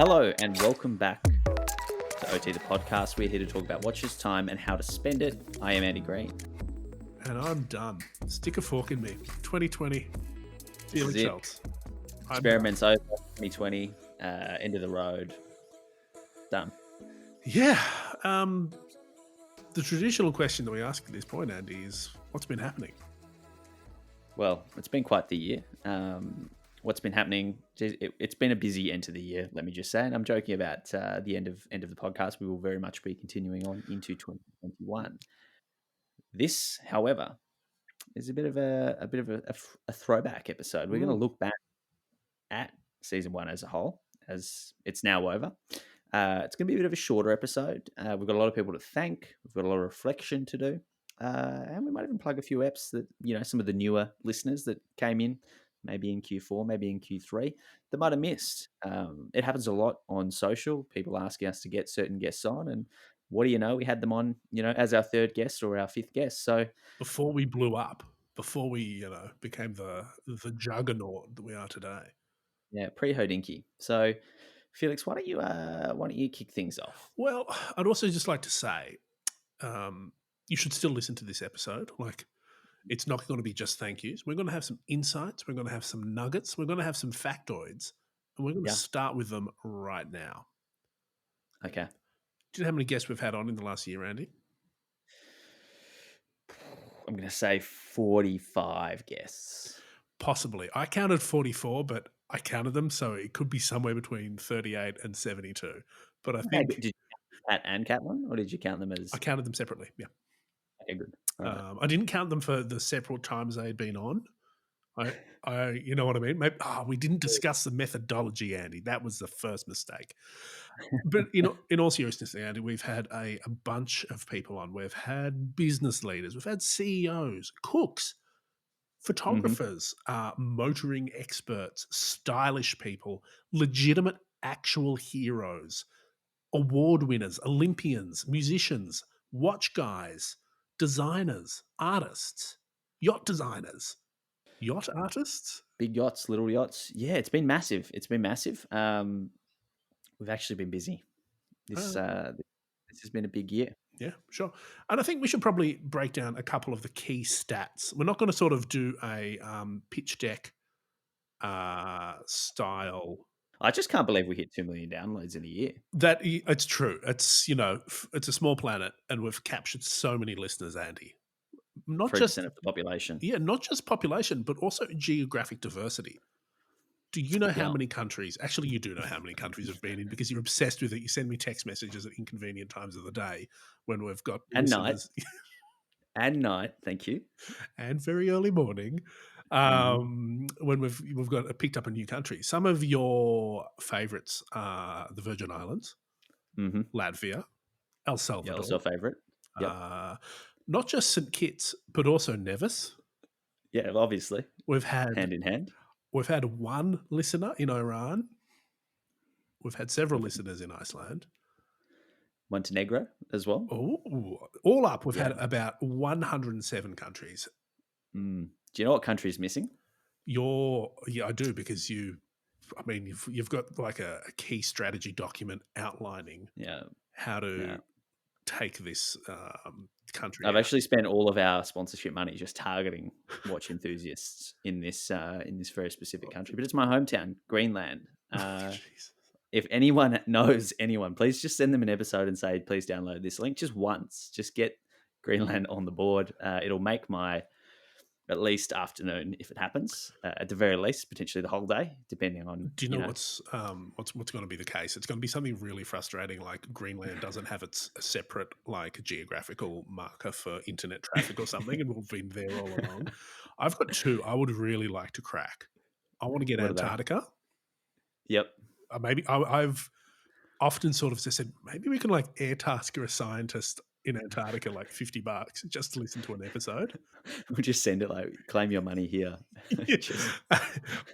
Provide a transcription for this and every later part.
Hello and welcome back to OT the podcast. We're here to talk about watches time and how to spend it. I am Andy Green. And I'm done. Stick a fork in me. 2020. This is Felix it. Schultz. I'm Experiments over 2020. End of the road. Done. done. Yeah. The traditional question that we ask at this point, Andy, is what's been happening? Well, it's been quite the year. What's been happening? It's been a busy end to the year. Let me just say, and I'm joking about the end of the podcast. We will very much be continuing on into 2021. This, however, is a bit of a throwback episode. We're going to look back at season 1 as a whole, as it's now over. It's going to be a bit of a shorter episode. We've got a lot of people to thank. We've got a lot of reflection to do. And we might even plug a few eps that, some of the newer listeners that came in, maybe in Q4, maybe in Q3, that might have missed. It happens a lot on social. People asking us to get certain guests on. And what do you know? We had them on, as our third guest or our fifth guest. So before we blew up, before we, became the juggernaut that we are today. Yeah, pre-Hodinky. So Felix, why don't you kick things off? Well, I'd also just like to say, you should still listen to this episode. Like, it's not going to be just thank yous. We're going to have some insights. We're going to have some nuggets. We're going to have some factoids. And we're going to start with them right now. Okay. Do you know how many guests we've had on in the last year, Andy? I'm going to say 45 guests. Possibly. I counted 44, but I counted them, so it could be somewhere between 38 and 72. But I think... Did you count Pat and Catlin, or did you count them as... I counted them separately, yeah. Okay, good. Right. I didn't count them for the separate times they had been on. I you know what I mean? Maybe, we didn't discuss the methodology, Andy. That was the first mistake. But in all seriousness, Andy, we've had a bunch of people on. We've had business leaders. We've had CEOs, cooks, photographers, motoring experts, stylish people, legitimate actual heroes, award winners, Olympians, musicians, watch guys, designers, artists, yacht designers, yacht artists. Big yachts, little yachts. Yeah, it's been massive. We've actually been busy. This has been a big year. Yeah, sure. And I think we should probably break down a couple of the key stats. We're not going to sort of do a pitch deck style. I just can't believe we hit 2 million downloads in a year. It's true. It's it's a small planet, and we've captured so many listeners, Andy. Not 3% just of the population. Yeah, not just population, but also geographic diversity. Do you know how many countries? Actually, you do know how many countries we've been in because you're obsessed with it. You send me text messages at inconvenient times of the day when we've got and listeners. night, thank you, and very early morning. When we've got picked up a new country. Some of your favourites are the Virgin Islands, Latvia, El Salvador. Yeah, also a favourite. Yep. Not just St. Kitts, but also Nevis. Yeah, obviously. We've had hand in hand. We've had one listener in Iran. We've had several listeners in Iceland. Montenegro as well. Oh, all up, we've had about 107 countries. Do you know what country is missing? I do, because you've got like a key strategy document outlining how to take this country. I've actually spent all of our sponsorship money just targeting watch enthusiasts in this very specific country, but it's my hometown, Greenland. If anyone knows anyone, please just send them an episode and say, please download this link just once. Just get Greenland on the board. It'll make my at least afternoon if it happens. At the very least, potentially the whole day, depending on. Do you know what's going to be the case? It's going to be something really frustrating. Like Greenland doesn't have its separate like geographical marker for internet traffic or something, and we've been there all along. I've got two I would really like to crack. I want to get Antarctica. Yep. Maybe I've often sort of just said maybe we can like air task a scientist in Antarctica like $50 just to listen to an episode. We'll just send it like claim your money here.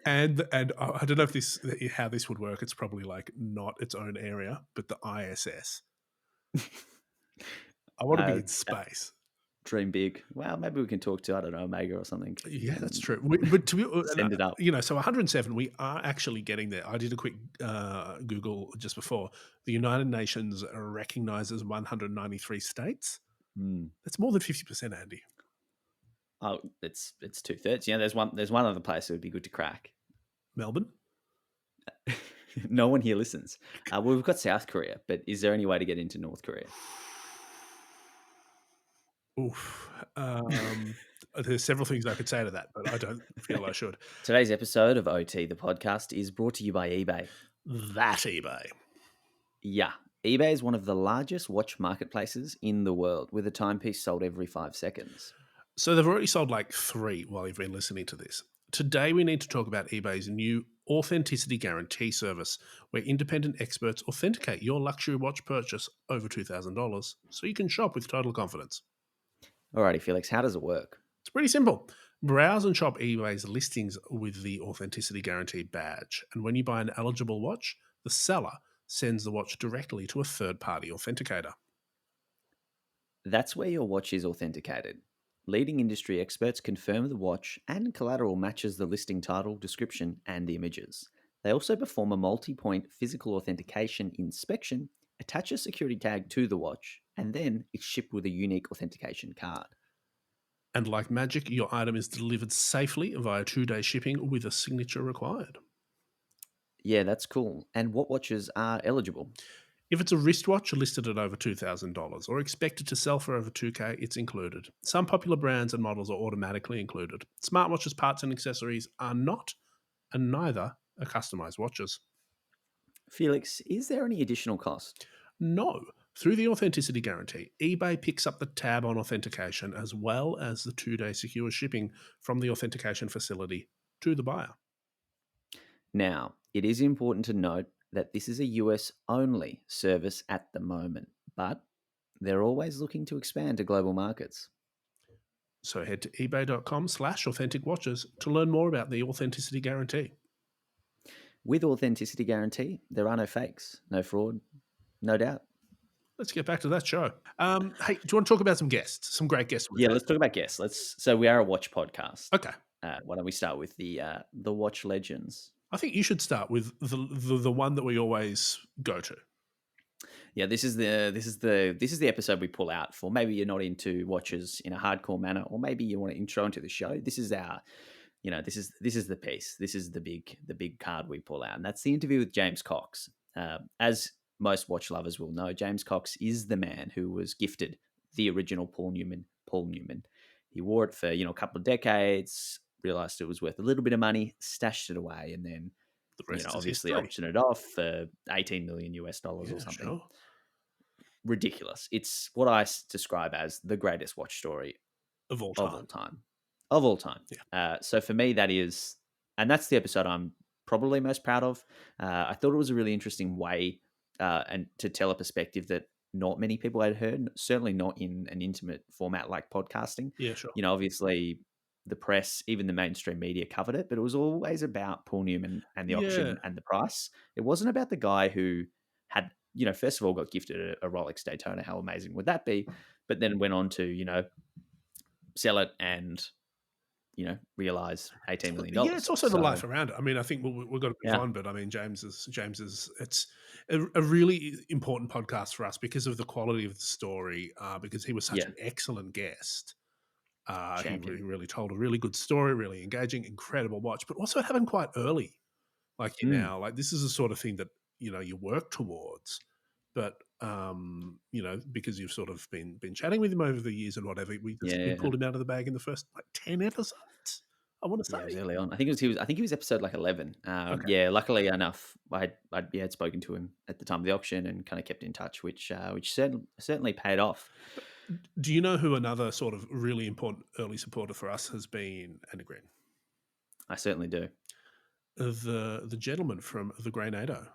And I don't know if how this would work. It's probably like not its own area, but the ISS. I want to be in space. Dream big. Well, maybe we can talk to, I don't know, Omega or something Yeah, that's and true. But to be, send it up. so 107, we are actually getting there. I did a quick Google just before. The United Nations recognizes 193 states. Mm. That's more than 50%, Andy. Oh, it's 2/3. Yeah, there's one other place that would be good to crack. Melbourne? No one here listens. Well, we've got South Korea, but is there any way to get into North Korea? Oof. There's several things I could say to that, but I don't feel I should. Today's episode of OT, the podcast, is brought to you by eBay. That eBay. Yeah, eBay is one of the largest watch marketplaces in the world, with a timepiece sold every 5 seconds. So they've already sold like 3 while you've been listening to this. Today we need to talk about eBay's new authenticity guarantee service, where independent experts authenticate your luxury watch purchase over $2,000 so you can shop with total confidence. Alrighty, Felix, how does it work? It's pretty simple. Browse and shop eBay's listings with the authenticity guarantee badge, and when you buy an eligible watch, the seller sends the watch directly to a third-party authenticator. That's where your watch is authenticated. Leading industry experts confirm the watch and collateral matches the listing title, description, and the images. They also perform a multi-point physical authentication inspection, attach a security tag to the watch, and then it's shipped with a unique authentication card. And like magic, your item is delivered safely via 2-day shipping with a signature required. Yeah, that's cool. And what watches are eligible? If it's a wristwatch listed at over $2,000 or expected to sell for over $2,000, it's included. Some popular brands and models are automatically included. Smartwatches, parts, and accessories are not, and neither are customized watches. Felix, is there any additional cost? No. Through the authenticity guarantee, eBay picks up the tab on authentication as well as the 2-day secure shipping from the authentication facility to the buyer. Now, it is important to note that this is a US only service at the moment, but they're always looking to expand to global markets. So head to ebay.com/authentic watches to learn more about the authenticity guarantee. With authenticity guarantee, there are no fakes, no fraud, no doubt. Let's get back to that show. Hey, do you want to talk about some guests? Some great guests. Yeah, let's talk about guests. So we are a watch podcast. Okay. Why don't we start with the watch legends? I think you should start with the one that we always go to. Yeah, this is the episode we pull out for. Maybe you're not into watches in a hardcore manner, or maybe you want to intro into the show. This is our, this is the piece. This is the big card we pull out, and that's the interview with James Cox. As most watch lovers will know, James Cox is the man who was gifted the original Paul Newman. He wore it for a couple of decades, realized it was worth a little bit of money, stashed it away, and then The rest is obviously history. auctioned it off for $18 million or something. Sure. Ridiculous. It's what I describe as the greatest watch story Of all of time. all time. Yeah. So for me, that's the episode I'm probably most proud of. I thought it was a really interesting way and to tell a perspective that not many people had heard, certainly not in an intimate format like podcasting. Yeah, sure. Obviously the press, even the mainstream media covered it, but it was always about Paul Newman and the auction and the price. It wasn't about the guy who had, first of all got gifted a Rolex Daytona. How amazing would that be? But then went on to, sell it and, realize $18 million. Yeah, it's also the life around it. I mean, I think we've got to move on, but I mean, James is it's a really important podcast for us because of the quality of the story, because he was such an excellent guest. He really told a really good story, really engaging, incredible watch, but also it happened quite early. Like now, like this is the sort of thing that you work towards, but because you've sort of been chatting with him over the years and whatever, we pulled him out of the bag in the first 10 episodes. I want to say it was early on. I think he was episode like 11. Okay. Yeah, luckily enough, I had spoken to him at the time of the auction and kind of kept in touch, which certainly paid off. Do you know who another sort of really important early supporter for us has been, Andy Green? I certainly do. The gentleman from the Grenado,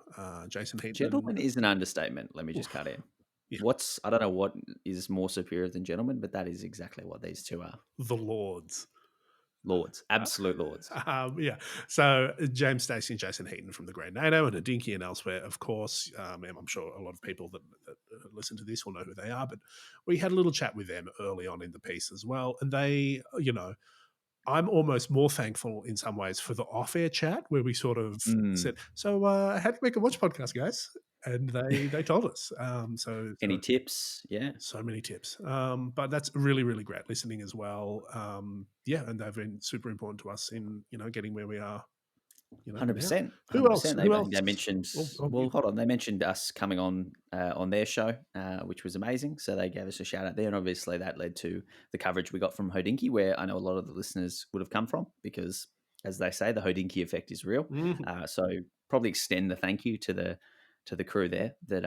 Jason Heaton. Gentleman is an understatement. Let me just cut in. Yeah. I don't know what is more superior than gentleman, but that is exactly what these two are. The Lords. Lords, absolute lords. Yeah. So James Stacey and Jason Heaton from the Green NATO and Adinky and elsewhere, of course. And I'm sure a lot of people that listen to this will know who they are. But we had a little chat with them early on in the piece as well. And they, I'm almost more thankful in some ways for the off-air chat where we sort of Mm. said, "So, how do you make a watch podcast, guys?" And they told us. Any tips? Yeah, So many tips. But that's really, really great listening as well. Yeah, and they've been super important to us in getting where we are, now. 100%, Who else? 100%. They, Who I else? think they mentioned. Well, hold on. They mentioned us coming on their show, which was amazing. So they gave us a shout out there, and obviously that led to the coverage we got from Hodinky, where I know a lot of the listeners would have come from because, as they say, the Hodinky effect is real. Mhm. So probably extend the thank you to the crew there that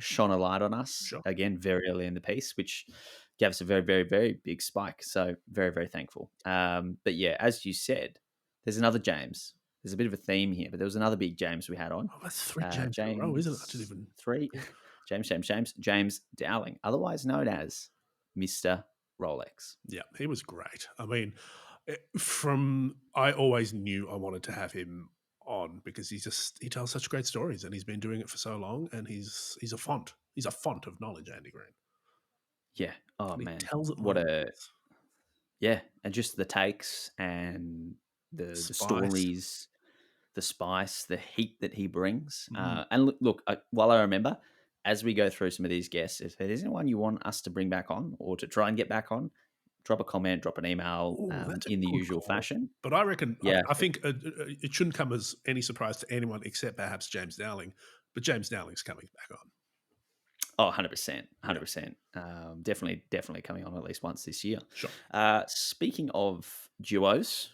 shone a light on us Sure. again very early in the piece, which gave us a very, very, very big spike. So very, very thankful. But yeah, as you said, there's another James. There's a bit of a theme here, but there was another big James we had on. Oh, that's three James in a row, isn't it? I didn't James even. three, Yeah. James Dowling, otherwise known as Mister Rolex. Yeah, he was great. I mean, I always knew I wanted to have him on because he tells such great stories and he's been doing it for so long and he's a font. He's a font of knowledge, Andy Green. Yeah. Oh And he man, tells it what like it a is. yeah, and just the takes and the Spice. stories, the spice, the heat that he brings. Mm. And look, while I remember, as we go through some of these guests, if there's anyone you want us to bring back on or to try and get back on, drop a comment, drop an email Oh, that's a in the good usual call. fashion. But I reckon, Yeah. I think it shouldn't come as any surprise to anyone except perhaps James Dowling. But James Dowling's coming back on. Oh, 100%. Yeah, 100%. Definitely coming on at least once this year. sure. Speaking of duos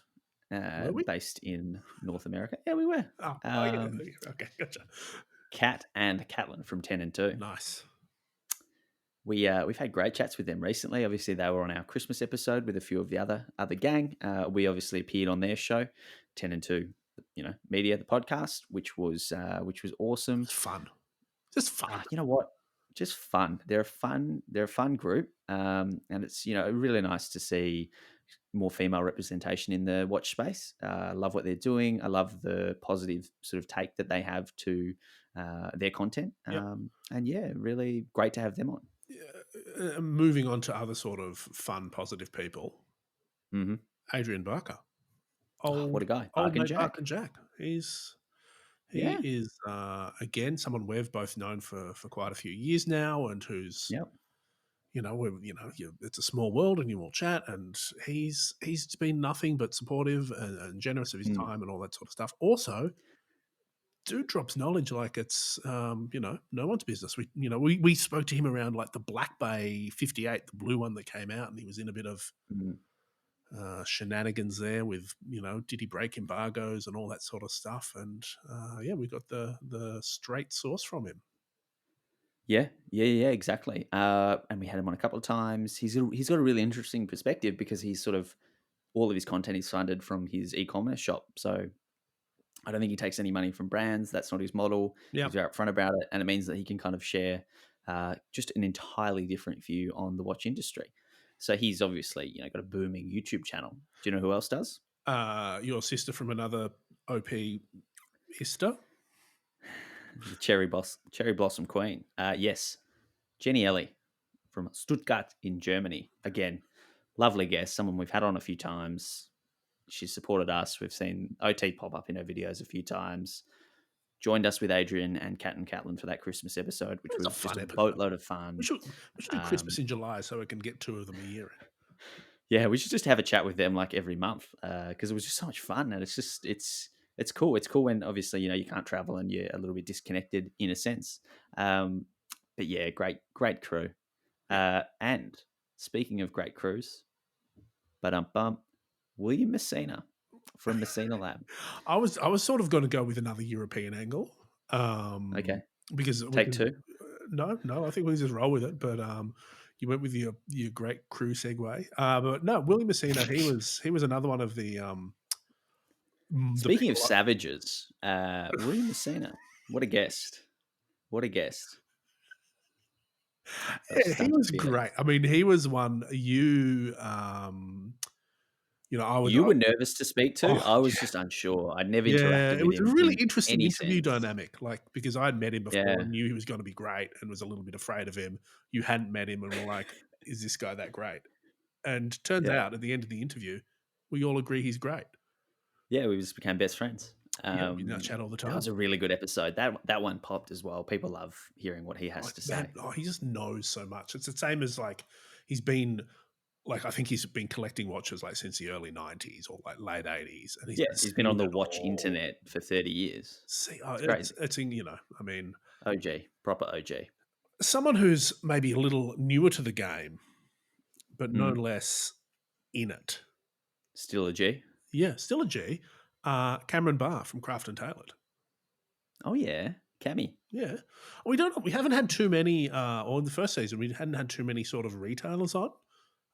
Were we? based in North America, yeah, we were. Oh, yeah. Okay, gotcha. Kat and Catlin from 10 and 2. Nice. We've had great chats with them recently. Obviously, they were on our Christmas episode with a few of the other gang. We obviously appeared on their show, 10 and 2, media, the podcast, which was awesome. It's fun. Just fun. You know what? Just fun. They're a fun group, and it's really nice to see more female representation in the watch space. I love what they're doing. I love the positive sort of take that they have to their content, Yep. and yeah, really great to have them on. Moving on to other sort of fun, positive people. Hmm. Adrian Barker, Oh, what a guy, old Bark and mate Barker Jack. Jack. He Yeah, is again someone we've both known for quite a few years now, and who's yep. it's a small world, and you all chat, and he's been nothing but supportive and generous of his Mm, time and all that sort of stuff. Also, dude drops knowledge like it's no one's business. We spoke to him around like the Black Bay 58, the blue one that came out, and he was in a bit of mm. shenanigans there with did he break embargoes and all that sort of stuff, and yeah, we got the straight source from him. Yeah, exactly. And we had him on a couple of times. He's got a really interesting perspective because he's sort of all of his content is funded from his e-commerce shop. So I don't think he takes any money from brands. That's not his model. Yeah. He's very upfront about it, and it means that he can kind of share just an entirely different view on the watch industry. So he's obviously got a booming YouTube channel. Do you know who else does? Your sister from another OP Ister. The Cherry Blossom Queen. Yes, Jenny Ellie from Stuttgart in Germany. Again, lovely guest, someone we've had on a few times. She's supported us. We've seen OT pop up in her videos a few times. Joined us with Adrian and Kat and Catlin for that Christmas episode, which It was a was just fun a episode. boatload of We fun. should we should do Christmas Um, in July so we can get 2 of them a year. yeah, we should just have a chat with them like every month because it was just so much fun, and it's cool. It's cool when obviously you can't travel and you're a little bit disconnected in a sense. Um, but yeah, great crew. Yeah. And speaking of great crews, but bump William Messina from Messina Lab. I was sort of gonna go with another European angle, Okay, because we take can two. no, I think we just roll with it, but, you went with your great crew segue. But no, Willie Messina, he was another one of the Speaking of people. savages, William Messina, what a guest! What a guest! I've Yeah, he stunted was feelings. great. I mean, he was one I would. You were nervous to speak to. Oh I was yeah, just unsure. I'd never yeah. interacted It with was a him really in interesting any interview sense. dynamic, like because I'd met him before Yeah, and knew he was going to be great, and was a little bit afraid of him. You hadn't met him, and were like, "Is this guy that great?" And turns yeah, out at the end of the interview, we all agree he's great. yeah. We just became best friends. Yeah, we now chat all the That time. was a really good episode. That one popped as well. People love hearing what he Oh, has to man, say. he just knows so much. It's the same as like he's been like I think he's been collecting watches like since the early '90s or like late '80s, and he's Yeah, been he's been seeing on the it watch all. internet for 30 years. See, It's it's crazy. it's in I mean, OG, proper OG. someone who's maybe a little newer to the game, but no Mm, less in it. still a G. Yeah, still a G. Cameron Barr from Craft and Tailored. Oh yeah, Cammy. Yeah, we haven't had too many. Or in the first season, we hadn't had too many sort of retailers on.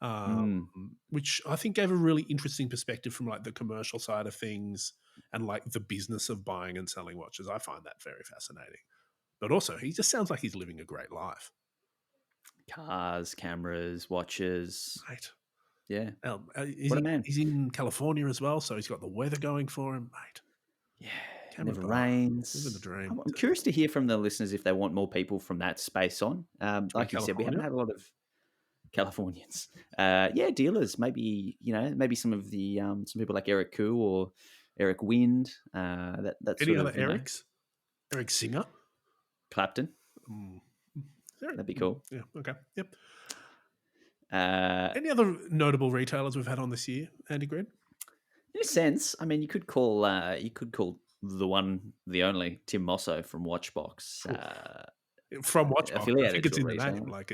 Mm, Which I think gave a really interesting perspective from like the commercial side of things and like the business of buying and selling watches. I find that very fascinating. But also, he just sounds like he's living a great life, cars, cameras, watches. mate. Yeah, Is what a he? man. He's in California as well, so he's got the weather going for him, mate. Yeah, Cameron never Barr, living the rains. dream. I'm curious to hear from the listeners if they want more people from that space on. From Like you said, we haven't California. had a lot of Californians. Yeah, dealers. Maybe maybe some of the some people like Eric Koo or Eric Wind. That Any sort other of Erics? Eric Singer. Clapton. Mm. Eric. That'd be cool. Yeah. Okay. Yep. Uh, Any other notable retailers we've had on this year, Andy Green? in a sense, I mean, you could call the one, the only Tim Mosso from Watchbox From Watchbox. I think affiliated to it's a in the name. retailer. Like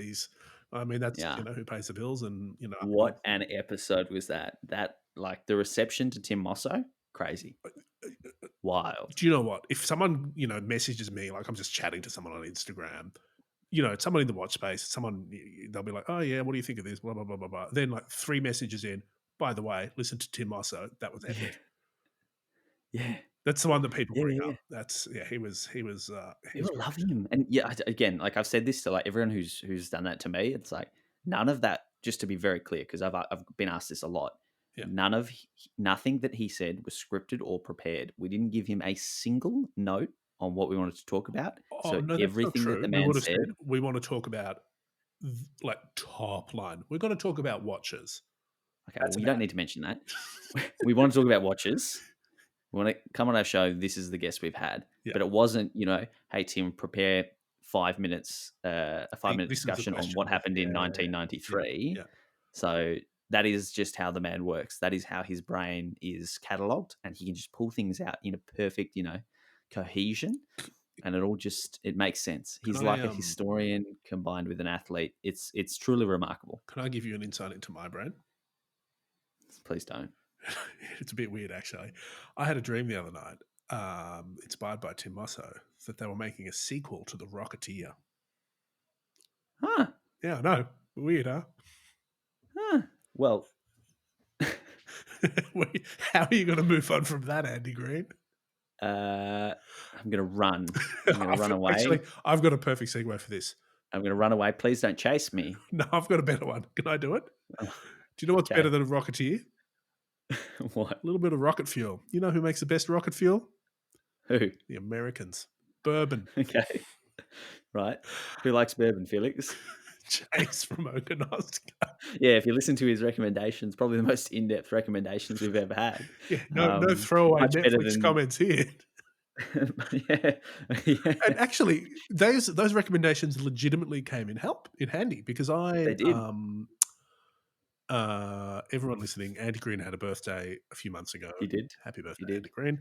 I mean, that's Yeah, who pays the bills, and I mean, what an episode was that? That like the reception to Tim Mosso, crazy, wild. do you know what? If someone messages me, like I'm just chatting to someone on Instagram, someone in the watch space, they'll be like, "Oh yeah, what do you think of this?" Blah blah blah blah blah. Then like 3 messages in, by the way, listen to Tim Mosso. That was Yeah, epic. yeah, That's the one that people yeah, bring yeah. up. That's he was People great. love him, and yeah, again, like I've said this to like everyone who's done that to me. It's like none of that. Just to be very clear, because I've been asked this a lot. Yeah. Nothing that he said was scripted or prepared. We didn't give him a single note on what we wanted to talk about. Oh So no, that's not everything that true. the We man would have said, said we want to talk about like top line. We're going to talk about watches. okay, well, That's we don't about need to mention that. We want to talk about watches. We want to come on our show. This is the guest we've had, yeah. but it wasn't, hey Tim, prepare 5 minutes, a 5 minute This is the discussion on question. what happened in Yeah, 1993. yeah. So that is just how the man works. That is how his brain is cataloged, and he can just pull things out in a perfect, cohesion, and it makes sense. Can He's I like a historian combined with an athlete. It's truly remarkable. can I give you an insight into my brain? Please don't. It's a bit weird, actually. I had a dream the other night, inspired by Tim Mosso, that they were making a sequel to The Rocketeer. Huh. Yeah, I know. Weird, huh? Huh. Well, How are you going to move on from that, Andy Green? I'm gonna run. I'm gonna run away. I've got a perfect segue for this. I'm gonna run away. Please don't chase me. No, I've got a better one. Can I do it? Oh, Do you know what's better okay. than a Rocketeer? What? A little bit of rocket fuel. You know who makes the best rocket fuel? Who? The Americans. Bourbon. Okay. Right. Who likes bourbon, Felix? Chase from Okanosk. Yeah, if you listen to his recommendations, probably the most in-depth recommendations we've ever had. Yeah, no throwaway Much better Netflix than comments here. yeah, yeah. And actually, those recommendations legitimately came in handy because They did. everyone listening, Andy Green had a birthday a few months ago. He did. Happy He birthday, did. Andy Green.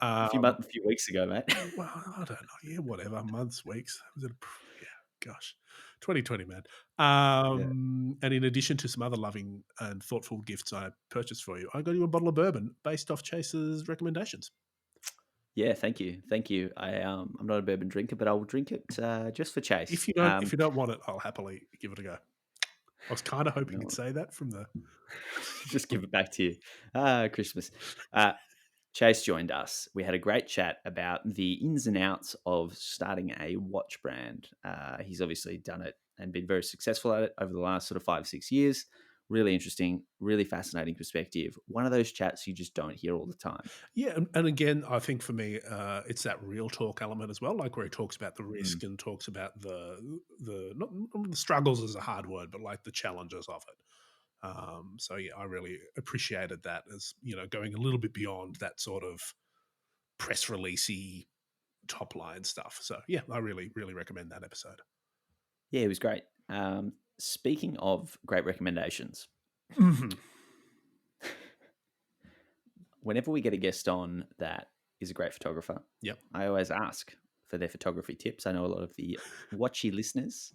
A few weeks ago, mate. Well, I don't know. Yeah, whatever. Months, weeks. Yeah, gosh. 2020, man. Yeah. And in addition to some other loving and thoughtful gifts I purchased for you, I got you a bottle of bourbon based off Chase's recommendations. Yeah, thank you. Thank you. I'm not a bourbon drinker, but I will drink it just for Chase. If you don't want it, I'll happily give it a go. I was kind of hoping you'd say that from the. Just give it back to you. Christmas. Chase joined us. We had a great chat about the ins and outs of starting a watch brand. He's obviously done it and been very successful at it over the last sort of 5-6 years. Really interesting, really fascinating perspective. One of those chats you just don't hear all the time. Yeah, and again, I think for me, it's that real talk element as well, like where he talks about the Mm. risk and talks about the not the struggles is a hard word, but like the challenges of it. So yeah, I really appreciated that as going a little bit beyond that sort of press releasey top line stuff. So yeah, I really really recommend that episode. Yeah, it was great. Speaking of great recommendations, Mhm. whenever we get a guest on that is a great photographer, Yep, I always ask for their photography tips. I know a lot of the watchy listeners,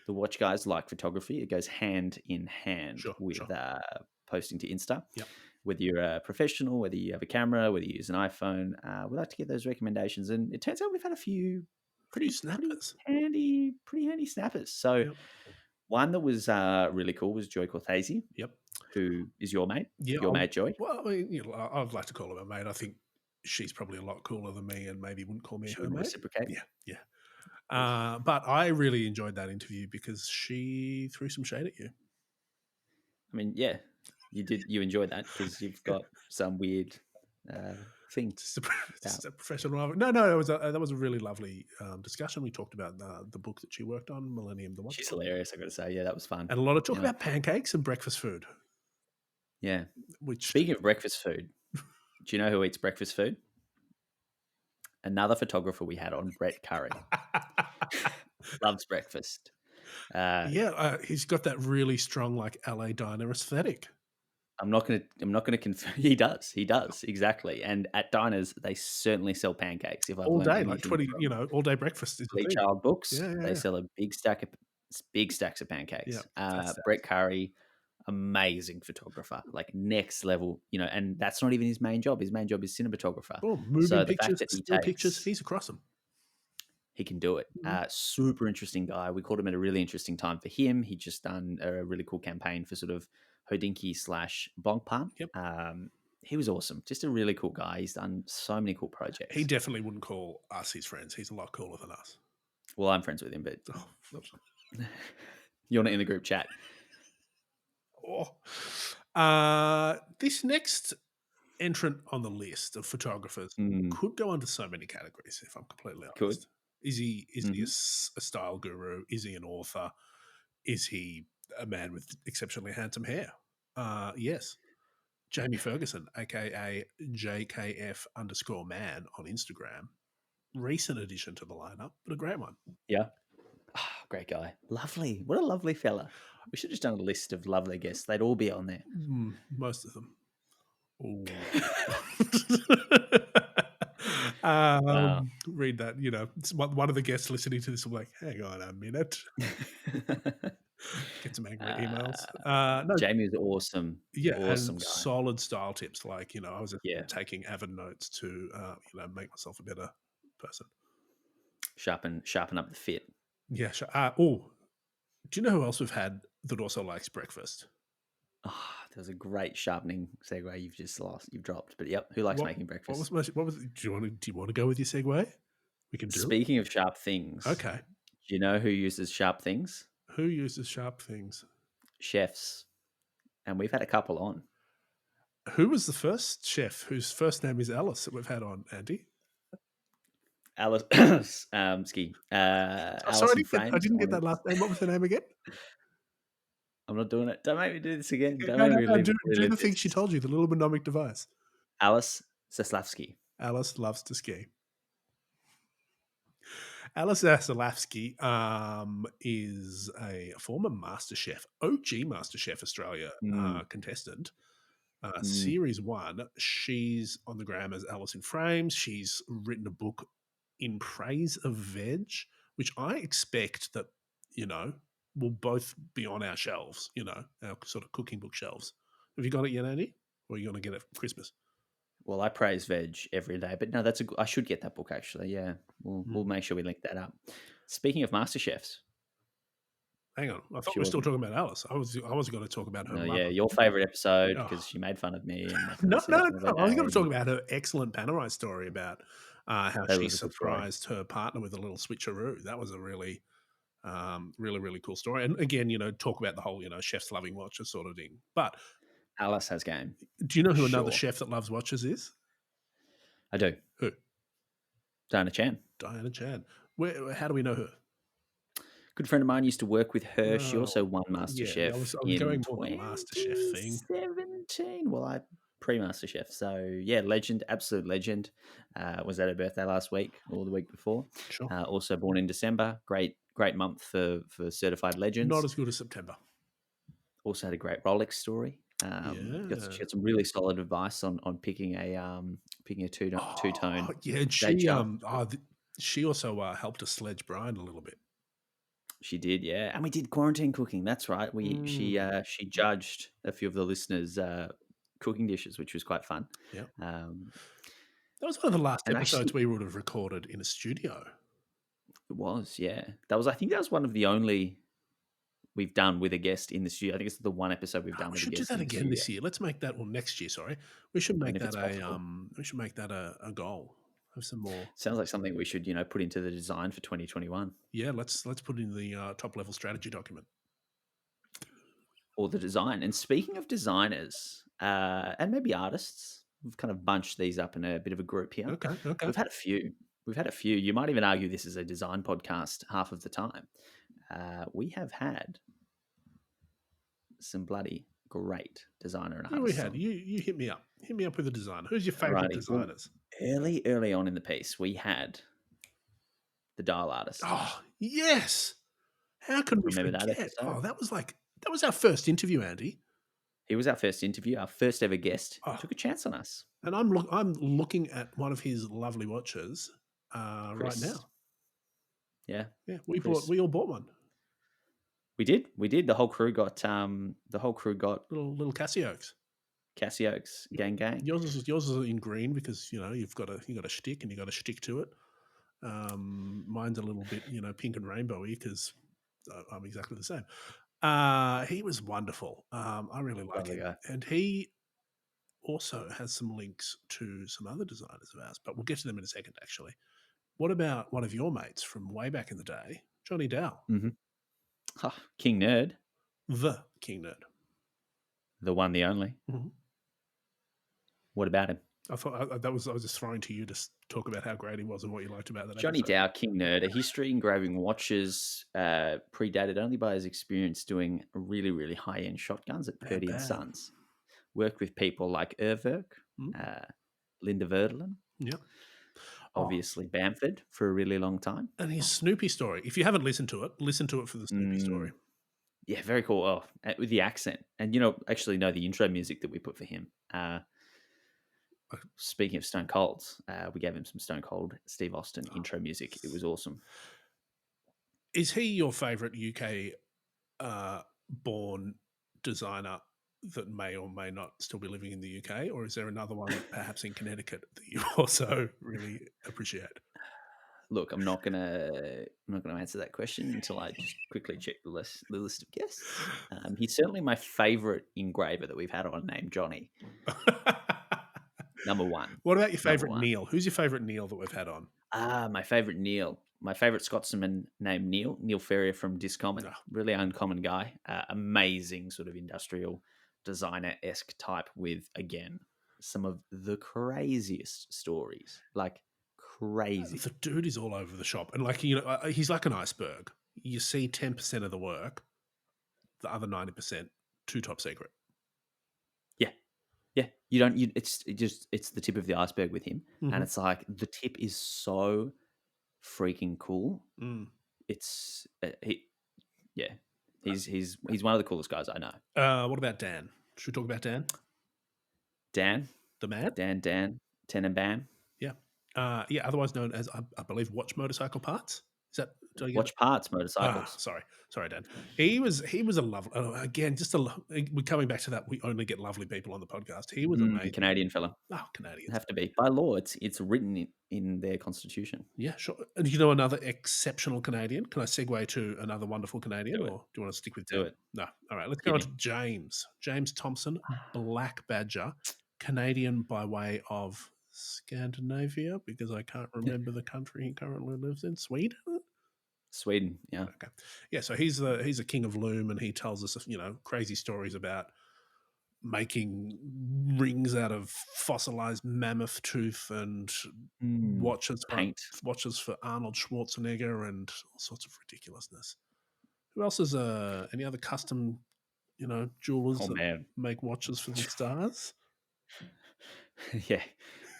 the watch guys like photography. It goes hand in hand sure, with sure. posting to Insta. Yep, Whether you're a professional, whether you have a camera, whether you use an iPhone, we like to get those recommendations. And it turns out we've had a few few pretty snappers. pretty handy snappers. So Yep, one that was really cool was Joy Cortese, yep. who is Yeah, your mate Joy. well, I mean, I'd like to call her a mate. I think she's probably a lot cooler than me, and maybe wouldn't call me She her would mate. reciprocate. Yeah, yeah. But I really enjoyed that interview because she threw some shade at you. I mean, yeah, you did. You enjoyed that because you've got some weird thing Just a, about. just a professional. No, no, that was a really lovely discussion. We talked about the book that she worked on, Millennium the Watch She's Book, hilarious. I got to say, yeah, that was fun. and a lot of talk Yeah, about pancakes and breakfast food. yeah. Which Speaking of breakfast food, do you know who eats breakfast food? Another photographer we had on, Brett Curry, loves breakfast. Uh, yeah, he's got that really strong like LA diner aesthetic. I'm not gonna. I'm not gonna confirm. He does. He does exactly. And at diners, they certainly sell pancakes. If I've All learned day, like anything 20, from all day breakfast is a Lee thing. Child books, Yeah, yeah, they yeah. sell a big stacks of Yeah, pancakes. fat stacks. Brett Curry, amazing photographer, like next level. And that's not even his main job. His main job is cinematographer. Oh, So moving the fact pictures, that he still pictures, takes he's across them. he can do it. Mhm. Super interesting guy. We called him at a really interesting time for him. He just done a really cool campaign for sort of Hodinky slash Blancpain. Yep. He was awesome. Just a really cool guy. He's done so many cool He projects. definitely wouldn't call us his friends. He's a lot cooler than us. Well, I'm friends with him, but Oh, you're not in the group chat. this next entrant on the list of photographers Mm, could go under so many categories, if I'm completely could. honest. Is he Hmm. a style guru? Is he an author? Is he a man with exceptionally handsome hair? Yes. Jamie Ferguson, aka JKF underscore man on Instagram. Recent addition to the lineup, but a great one. Yeah. Ah, great guy. Lovely. What a lovely fella. We should have just done a list of lovely guests. They'd all be on there. Most of them. Ooh. Wow. Read that. It's one of the guests listening to this will be like, hang on a minute. Get some angry emails. No, Jamie was awesome. yeah, and Awesome guy. solid style tips. Like, I was Yeah. taking avid notes to, make myself a better person. Sharpen up the fit. Yeah, sure. Oh, do you know who else we've had that also likes breakfast? Ah, there was a great sharpening segue you've just lost. You've dropped. But yep, who likes What making what breakfast? was what was do you want to go with your segue? We can do it. Speaking of sharp things, Okay. do you know who uses sharp things? Who uses sharp things? Chefs. And we've had a couple on. Who was the first chef whose first name is Alice that we've had on, Andy? Alice Oh, sorry, Alison I Frames. didn't get that last name. What was her name again? I'm not doing it. Don't make me do this again. Okay, Don't no, make no, me no. Do, do relive the thing she this. told you, the little mnemonic device. Alice Zaslavsky. Alice loves to ski. Alice Zasalafsky is a former MasterChef, OG MasterChef Australia Mm, contestant. mm. Series 1, she's on the gram as Alice in Frames. She's written a book in praise of veg, which I expect that, you know, will both be on our shelves, our sort of cooking book shelves. Have you got it yet, Andy? Or are you going to get it for Christmas? Well, I praise veg every day, but no, I should get that book actually. Yeah, we'll make sure we link that up. Speaking of master chefs, Hang on. I thought we were sure. still talking about Alice. I was going to talk about her No, love yeah, of. your favorite episode Oh, because she made fun of me and my no, no, pronunciation of her no. I was going to talk name. about her excellent Panerai story about how That she was a good story. surprised her partner with a little switcheroo. That was a really Really, really cool story. And again, talk about the whole, chefs loving watches sort of thing. But Alice has game do you know for who another sure. chef that loves watches is? I do. Who? Dana Chan. Diana Chan. How do we know her? Good friend of mine used to work with her. She also Oh, won yeah. I MasterChef was in going more the MasterChef thing. 2017. Well, I pre-MasterChef. So yeah, legend, absolute legend. Was at her birthday last week or the week before. Sure. Also born in December. Great month for certified Not legends. as good as September. Also had a great Rolex story. She Yeah. got some really solid advice on picking a two Oh, tone yeah. And date shaft. she also helped us sledge Brian a little bit. She did, yeah, and we did quarantine cooking. That's right. Mm, She judged a few of the listeners' cooking dishes, which was quite fun. yeah. Um, That was one of the last and episodes actually, we would have recorded in a studio. it was, yeah. I think that was one of the only we've done with a guest in the studio. I think it's the one episode we've done We with a should do guest that in the again studio. this year. Let's make that, or next year, sorry. We should I mean, make if that it's possible, a goal. Have some more. sounds like something we should put into the design for 2021 Yeah, let's put in the top level strategy document. or the design. And speaking of designers and maybe artists, we've kind of bunched these up in a bit of a group here. Okay, okay. We've had a few. We've had a few. You might even argue this is a design podcast half of the time. We have had some bloody great designer and Who we artists had? on. You hit me up. Hit me up with a designer. Who's your favorite Alrighty. Well, designers? early on in the piece, we had the dial artist. Oh, yes. How can we Remember that forget? episode? Oh, that was our first interview, Andy. He was our first interview, our first ever guest. Oh, Took a chance on us. and I'm looking at one of his lovely watches right Chris. now. Yeah. Yeah, Chris. we all bought one. We did. We did. The whole crew got Little Casios. Cassio's gang gang. Yours is in green because you've got a shtick and you got to stick to it. Mine's a little bit pink and rainbowy because I'm exactly the same. He was wonderful. I really like Lovely him, guy. and he also has some links to some other designers of ours, but we'll get to them in a second. Actually, what about one of your mates from way back in the day, Johnny Dow, Mm-hmm. King Nerd, the King Nerd? the one, the only. Mhm. What about him? I thought I was just throwing to you to talk about how great he was and what you liked about that Johnny episode. Dow, King Nerd, a history engraving watches, predated only by his experience doing really, really high end shotguns at Bam, Purdy and bam. Sons. Worked with people like Erwerk, Mm, uh, Linda Verdlin, yeah. Oh, obviously Bamford for a really long time. and his Snoopy story. If you haven't listened to it, listen to it for the Snoopy story. Mm, yeah, very cool. Oh, with the accent, and actually know the intro music that we put for him. Speaking of Stone Colds, we gave him some Stone Cold Steve Austin intro music. It was awesome. Is he your favourite UK born designer that may or may not still be living in the UK, or is there another one perhaps in Connecticut that you also really appreciate? Look, I'm not gonna answer that question until I just quickly check the list of guests. He's certainly my favorite engraver that we've had on named Johnny. Number one. What about your Number favourite one. Neil? Who's your favourite Neil that we've had on? My favorite Neil. My favorite Scotsman named Neil Ferrier from Discommon. Oh, Really uncommon guy. Amazing sort of industrial designer esque type with, again, some of the craziest stories. Like crazy. the dude is all over the shop, and he's like an iceberg. You see 10% of the work, the other 90% too top secret. Yeah. Yeah. You don't, you, it's the tip of the iceberg with him. Mm-hmm. And it's like the tip is so freaking cool. Mm. It's, yeah. He's one of the coolest guys I know. What about Dan? Should we talk about Dan? Dan, The man? Dan, Ten and Bam. Yeah. Yeah, otherwise known as, I believe, Watch Motorcycle Parts. Is that, did I get Watch it? parts, motorcycles. Sorry, Dan. He was a lovely. Again, we're coming back to that. We only get lovely people on the podcast. He was amazing. Canadian fella. Oh, Canadians. Have to be by law. It's written in their constitution. Yeah, sure. And another exceptional Canadian? Can I segue to another wonderful Canadian, Do it. or do you want to stick with Do Dan? it. No. All right. Let's Hit go on me. to James. James Thompson, Black Badger, Canadian by way of Scandinavia, because I can't remember the country he currently lives in. Sweden. Sweden. Yeah. Okay. Yeah, so he's a king of loom, and he tells us, crazy stories about making rings out of fossilized mammoth tooth and Mm, watches for paint. Arnold Schwarzenegger and all sorts of ridiculousess. Who else is any other custom, jewelers Oh that man. make watches for the stars? Yeah.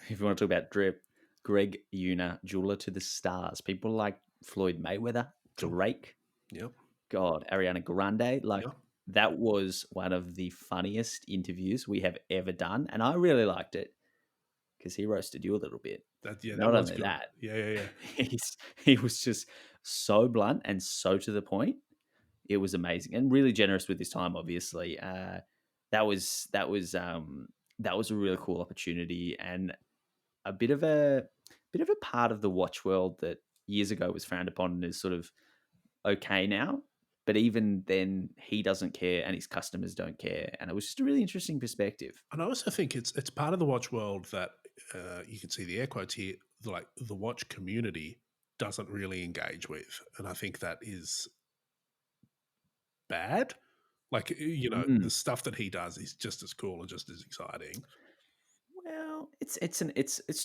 If you want to talk about drip, Greg Una, jeweler to the stars. People like Floyd Mayweather, Oh, Drake, yep, God, Ariana Grande. Like yep. that was one of the funniest interviews we have ever done. And I really liked it because he roasted you a little bit. That Not was only good. that, Yeah, yeah, yeah. he was just so blunt and so to the point. It was amazing and really generous with his time. Obviously, that was that was that was a really cool opportunity and a bit of a part of the watch world that years ago was frowned upon and is sort of okay now. But even then, he doesn't care, and his customers don't care. And it was just a really interesting perspective. And I also think it's part of the watch world that you can see the air quotes here, like the watch community doesn't really engage with, and I think that is bad. Like Mm. the stuff that he does is just as cool and just as exciting. Well, it's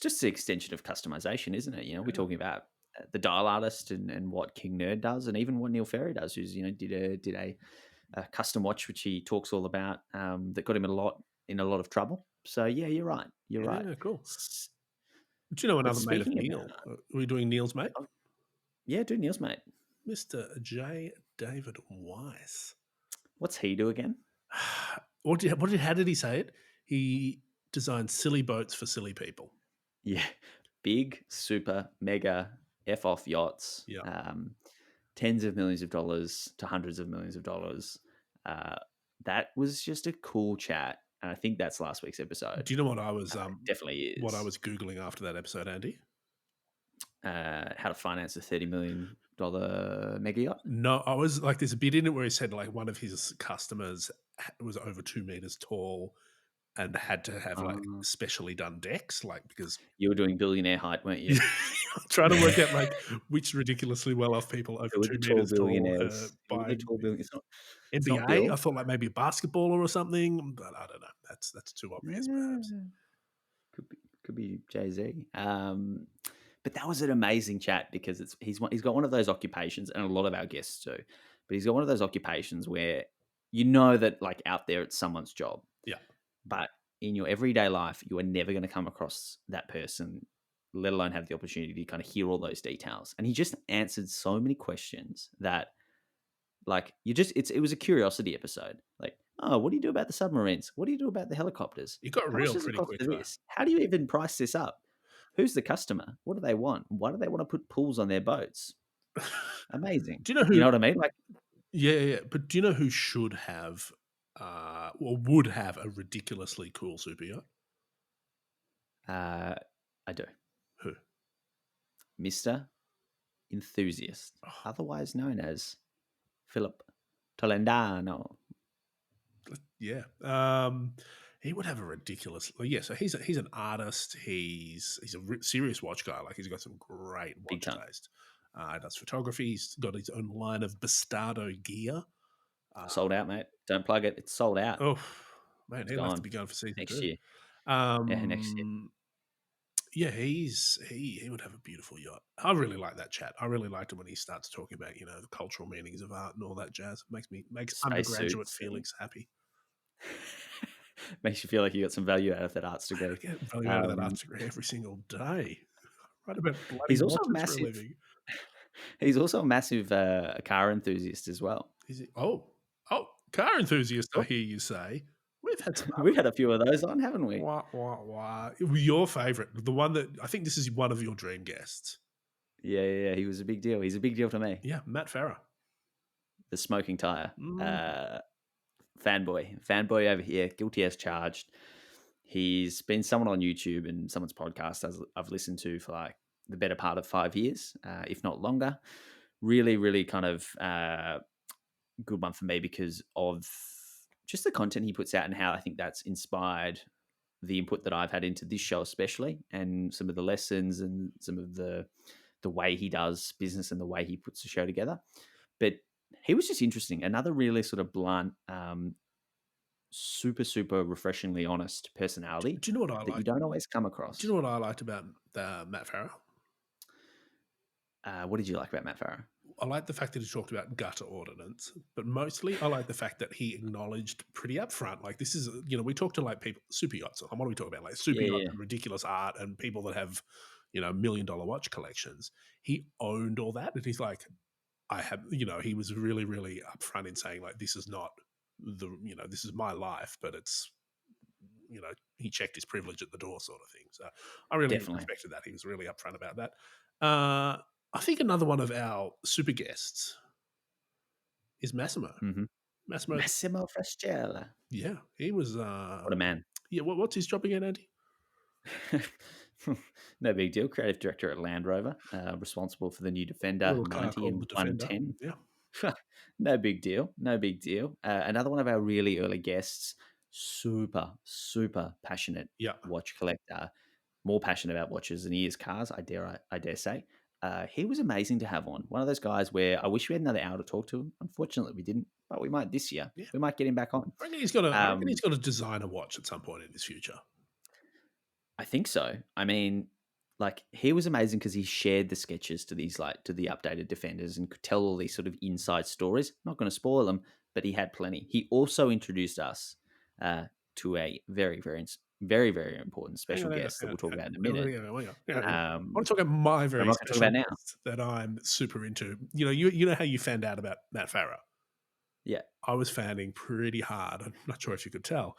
just an extension of customization, isn't it? We're Yeah. talking about the dial artist and what King Nerd does, and even what Neil Ferry does, who's did a custom watch which he talks all about that got him in a lot of trouble. So yeah, you're right. You're right. Yeah, cool. S- Do you know But another mate of speaking Neil? about, Are we doing Neil's mate? yeah, do Neil's mate. Mr. J. David Weiss. What's he do again? How did he say it? He designed silly boats for silly people. Yeah, big, super, mega f off yachts. Yeah. Tens of millions of dollars to hundreds of millions of dollars. Uh, that was just a cool chat, and I think that's last week's episode. Do you know what I was Definitely is. googling after that episode, Andy? How to finance a $30 million mega yacht. No, I was like, there's a bit in it where he said like one of his customers was over 2 meters tall and had to have like Um, specially done decks, like because you were doing billionaire height, weren't you? trying to work out like which ridiculously well off people over Who are two the tall meters tall billionaires? Who are by the tall billionaires? It's not NBA. I Bill. thought like maybe a basketballer or something, but I don't know. That's too obvious, perhaps. Yeah. Could be Jay Z. But that was an amazing chat because he's got one of those occupations, and a lot of our guests do. But he's got one of those occupations where that like out there it's someone's job, Yeah. but in your everyday life you are never going to come across that person, let alone have the opportunity to kind of hear all those details. And he just answered so many questions that like it was a curiosity episode. Like, oh, what do you do about the submarines? What do you do about the helicopters? It got How much real does it pretty cost quick for though. this? How do you even price this up? Who's the customer? What do they want? Why do they want to put pools on their boats? Amazing. Do you know You who? know what I mean? Like, Yeah. But do you know who should have, or would have a ridiculously cool super yacht? I do. Who? Mr. Enthusiast, Oh, otherwise known as Philip Tolendano. yeah. He would have a ridiculous. Yeah. So he's an artist. He's a serious watch guy. Like he's got some great Big watch time. taste. He does photography. He's got his own line of Bastardo gear. Sold out, mate. Don't plug it. It's sold out. Oh man, It's he'll have to gone be going for season next two. year. Yeah, next year. Yeah, he would have a beautiful yacht. I really like that chat. I really liked it when he starts talking about the cultural meanings of art and all that jazz. Makes Space undergraduate suits. Felix happy. Makes you feel like you got some value out of that arts I degree. get value out of that arts degree every single day. Write about bloody He's also a watches for a massive. living. He's also a massive car enthusiast as well. Is he? Oh, car enthusiast. I Oh, hear you say. We've had some we've had a few of those on, haven't we? wah wah wah. Your favorite, the one that I think this is one of your dream guests. Yeah. He was a big deal. He's a big deal to me. Yeah, Matt Farah. The smoking tire. Mm. Fanboy over here, guilty as charged. He's been someone on YouTube and someone's podcast as I've listened to for like the better part of 5 years, if not longer. Really, really kind of good one for me because of just the content he puts out and how I think that's inspired the input that I've had into this show, especially, and some of the lessons and some of the the way he does business and the way he puts the show together. But he was just interesting. Another really sort of blunt, super, super refreshingly honest personality Do you know what I that you like? don't always come Do you across. know what I liked about Matt Farah? What did you like about Matt Farah? I like the fact that he talked about gutter ordinance, but mostly I like the fact that he acknowledged pretty upfront, like this is, we talk to like people, super yachts. And what are we talking about? Like super Yeah, yachts yeah, and ridiculous art and people that have, $1 million watch collections. He owned all that, and he's like, I have, he was really, really upfront in saying like, this is not this is my life, but it's, he checked his privilege at the door, sort of thing. So I really definitely. respected that. He was really upfront about that. I think another one of our super guests is Massimo. Hmm. Massimo, Massimo Frascella. yeah, he was. What a man. Yeah, what's his job again, Andy? No big deal. Creative director at Land Rover, responsible for the new A Defender little car 90 called and the Defender. 110. Yeah, No big deal. No big deal. Another one of our really early guests, super, super passionate yeah, watch collector, more passionate about watches than he is cars, I dare say. He was amazing to have on. One of those guys where I wish we had another hour to talk to him. Unfortunately, we didn't, but we might this year. yeah. We might get him back on. I reckon he's got to design a watch at some point in his future. I think so. I mean, like he was amazing because he shared the sketches to these to the updated defenders and could tell all these sort of inside stories. Not going to spoil them, but he had plenty. He also introduced us to a very, very, very, very important Hang special on, hang on, guest that hang we'll on, talk hang about in a on, minute. hang on, hang on, hang on. I want Um, to talk about my but I'm very not going to talk special about now. guest that I'm super into. You know how you found out about Matt Farah? Yeah, I was fanning pretty hard. I'm not sure if you could tell,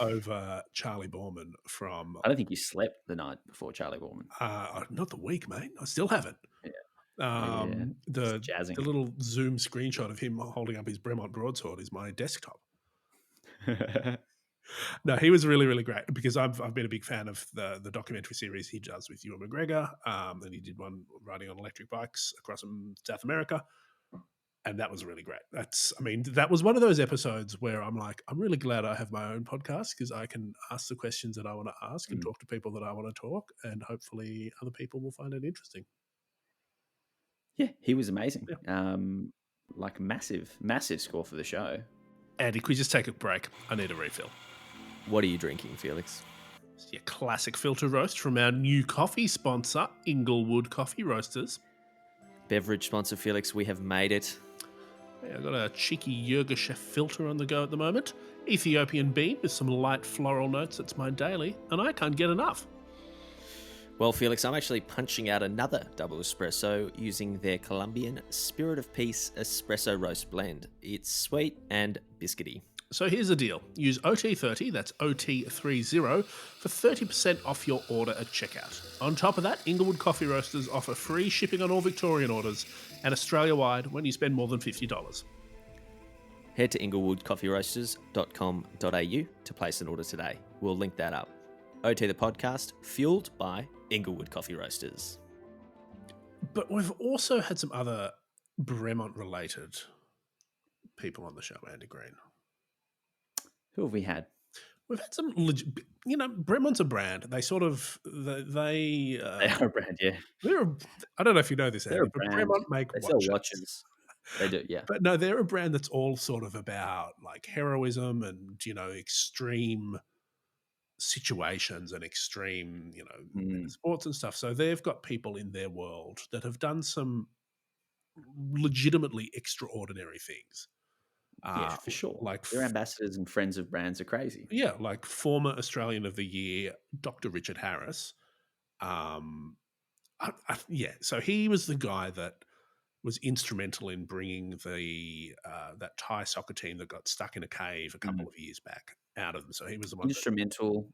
over Charlie Borman from I don't think you slept the night before Charlie Borman. not the week, mate. I still haven't. Yeah, yeah, just The jazzing. little Zoom screenshot of him holding up his Bremont broadsword is my desktop. No, he was really, really great because I've been a big fan of the documentary series he does with Ewan McGregor, and he did one riding on electric bikes across South America, and that was really great. That was one of those episodes where I'm like, I'm really glad I have my own podcast because I can ask the questions that I want to ask and Mm. talk to people that I want to talk, and hopefully other people will find it interesting. Yeah, he was amazing. Yeah. Like massive, massive score for the show. Andy, could we just take a break? I need a refill. What are you drinking, Felix? It's your classic filter roast from our new coffee sponsor, Inglewood Coffee Roasters. Beverage sponsor, Felix, we have made it. Hey, I've got a cheeky Yirgacheffe filter on the go at the moment. Ethiopian bean with some light floral notes. It's my daily, and I can't get enough. Well, Felix, I'm actually punching out another double espresso using their Colombian Spirit of Peace espresso roast blend. It's sweet and biscuity. So here's the deal. Use OT30, that's OT30, for 30% off your order at checkout. On top of that, Inglewood Coffee Roasters offer free shipping on all Victorian orders and Australia-wide when you spend more than $50. Head to inglewoodcoffeeroasters.com.au to place an order today. We'll link that up. OT the podcast, fueled by Inglewood Coffee Roasters. But we've also had some other Bremont-related people on the show, Andy Green. Who have we had? We've had some, Bremont's a brand. They sort of, they They are a brand, yeah. I don't know if you know this, They're Andy, a but brand. Bremont make They sell watches. watches. They do, yeah. But no, they're a brand that's all sort of about like heroism and, extreme situations and extreme, sports and stuff. So they've got people in their world that have done some legitimately extraordinary things. Yeah, for sure. Like Their ambassadors and friends of brands are crazy. Yeah, like former Australian of the Year, Dr. Richard Harris. So he was the guy that was instrumental in bringing the that Thai soccer team that got stuck in a cave a couple of years back out of them. So he was the one that, Instrumental.